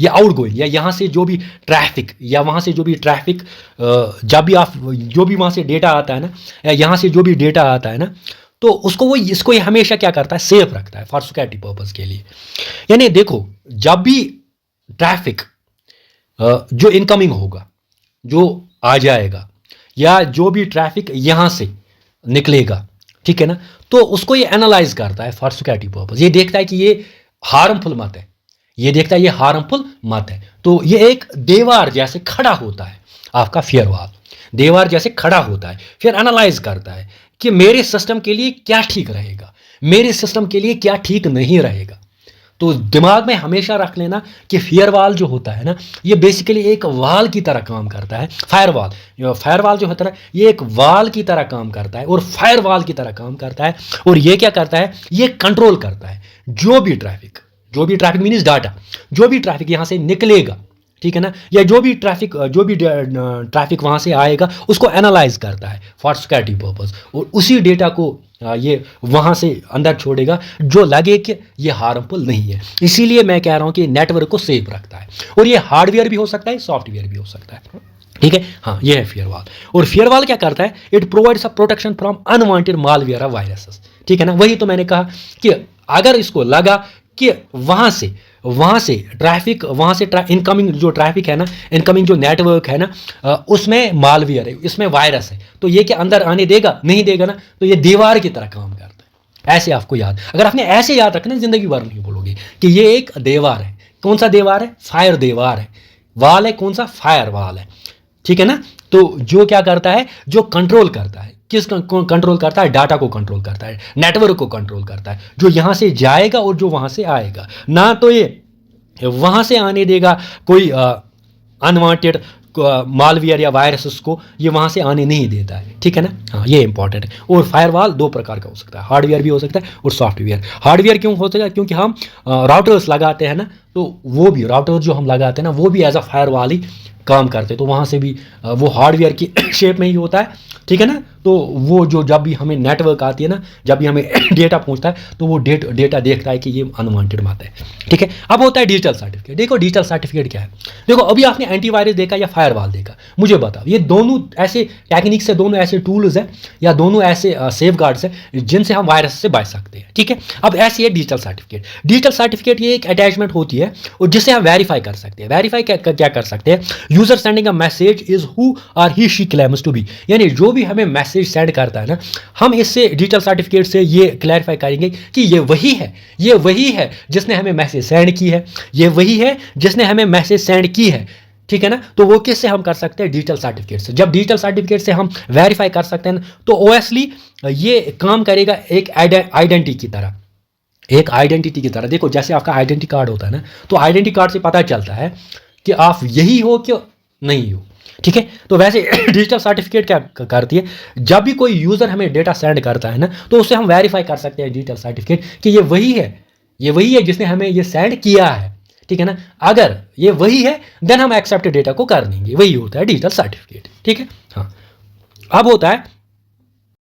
या आउटगोइंग या यहाँ से जो भी ट्रैफिक या वहाँ से जो भी ट्रैफिक, जब भी आप जो भी वहाँ से डेटा आता है ना, या यहाँ से जो भी डेटा आता है ना, तो उसको वो इसको ये हमेशा क्या करता है, सेफ रखता है फॉर सिक्योरिटी पर्पज के लिए। यानी देखो, जब भी ट्रैफिक जो इनकमिंग होगा, जो आ जाएगा, या जो भी ट्रैफिक यहाँ से निकलेगा, ठीक है ना, तो उसको ये एनालाइज करता है फॉर सिक्योरिटी पर्पज। ये देखता है कि ये हार्मफुल मत है, ये देखता है ये हार्मफुल मत है। तो ये एक दीवार जैसे खड़ा होता है, आपका फायरवॉल दीवार जैसे खड़ा होता है, फिर एनालाइज करता है कि मेरे सिस्टम के लिए क्या ठीक रहेगा, मेरे सिस्टम के लिए क्या ठीक नहीं रहेगा। तो दिमाग में हमेशा रख लेना कि फायरवॉल जो होता है ना, ये बेसिकली एक वाल की तरह काम करता है। फायरवॉल जो होता है ये एक वाल की तरह काम करता है और फायरवॉल की तरह काम करता है। और ये क्या करता है, ये कंट्रोल करता है जो भी ट्रैफिक मीन्स डाटा, जो भी ट्रैफिक यहाँ से निकलेगा, ठीक है ना, या जो भी ट्रैफिक वहाँ से आएगा, उसको एनालाइज करता है फॉर सिक्योरिटी पर्पज, और उसी डेटा को ये वहाँ से अंदर छोड़ेगा जो लगे कि ये हार्मफुल नहीं है। इसीलिए मैं कह रहा हूँ कि नेटवर्क को सेफ रखता है, और ये हार्डवेयर भी हो सकता है, सॉफ्टवेयर भी हो सकता है, ठीक है। हाँ, ये है फायरवॉल। और फायरवॉल क्या करता है, it provides a protection from unwanted malware viruses, ठीक है ना। वही तो मैंने कहा कि अगर इसको लगा कि वहाँ से ट्रैफिक, वहाँ से इनकमिंग जो ट्रैफिक है ना, इनकमिंग जो नेटवर्क है ना, उसमें मालवेयर है, इसमें वायरस है, तो ये क्या अंदर आने देगा, नहीं देगा ना। तो ये दीवार की तरह काम करता है। ऐसे आपको याद, अगर आपने ऐसे याद रखना, जिंदगी भर नहीं बोलोगे कि ये एक दीवार है। कौन सा दीवार है, फायर दीवार है। वाल है कौन सा, फायर वाल है, ठीक है ना। तो जो क्या करता है, जो कंट्रोल करता है, किस कंट्रोल करता है, डाटा को कंट्रोल करता है, नेटवर्क को कंट्रोल करता है, जो यहाँ से जाएगा और जो वहाँ से आएगा। ना तो ये वहाँ से आने देगा कोई अनवांटेड मालवेयर या वायरसेस को, ये वहाँ से आने नहीं देता है, ठीक है ना। हाँ, ये इंपॉर्टेंट है। और फायरवॉल दो प्रकार का हो सकता है, हार्डवेयर भी हो सकता है और सॉफ्टवेयर। हार्डवेयर क्यों हो सकता है, क्योंकि हम राउटर्स लगाते हैं ना, तो वो भी राउटर जो हम लगाते हैं ना, वो भी एज अ फायरवॉल ही काम करते, तो वहाँ से भी वो हार्डवेयर की शेप में ही होता है, ठीक है ना। तो वो जो जब भी हमें नेटवर्क आती है ना, जब भी हमें डेटा पहुंचता है, तो वो डेटा देखता है कि ये अनवांटेड बात है, ठीक है। अब होता है डिजिटल सर्टिफिकेट। देखो डिजिटल सर्टिफिकेट क्या है। देखो अभी आपने एंटीवायरस देखा या फायरवॉल देखा, मुझे बताओ, ये दोनों ऐसे टेक्निक्स है, दोनों ऐसे टूल्स हैं, या दोनों ऐसे सेफ गार्ड्स हैं जिनसे हम वायरस से बच सकते हैं, ठीक है। अब ऐसी है डिजिटल सर्टिफिकेट। डिजिटल सर्टिफिकेट ये एक अटैचमेंट होती है और जिससे हम वेरीफाई कर सकते हैं। वेरीफाई क्या कर सकते हैं, user sending a message is who are he she claims to be, यानी जो भी हमें मैसेज सेंड करता है ना, हम इससे डिजिटल सर्टिफिकेट से ये क्लैरिफाई करेंगे कि ये वही है जिसने हमें मैसेज सेंड की है, ये वही है जिसने हमें मैसेज सेंड की है, ठीक है ना। तो वो किससे हम कर सकते हैं, डिजिटल सर्टिफिकेट से। जब डिजिटल सर्टिफिकेट से हम वेरीफाई कर सकते हैं तो ओएसली ये काम करेगा एक आइडेंटिटी की तरह। देखो जैसे आपका आइडेंटिटी कार्ड होता है ना, तो आइडेंटिटी कार्ड से पता चलता है कि आप यही हो कि नहीं हो, ठीक है। तो वैसे डिजिटल सर्टिफिकेट क्या करती है, जब भी कोई यूजर हमें डेटा सेंड करता है ना, तो उससे हम वेरीफाई कर सकते हैं डिजिटल सर्टिफिकेट कि ये वही है जिसने हमें ये सेंड किया है, ठीक है ना। अगर ये वही है देन हम एक्सेप्ट डेटा को कर देंगे, वही होता है डिजिटल सर्टिफिकेट, ठीक है। हाँ, अब होता है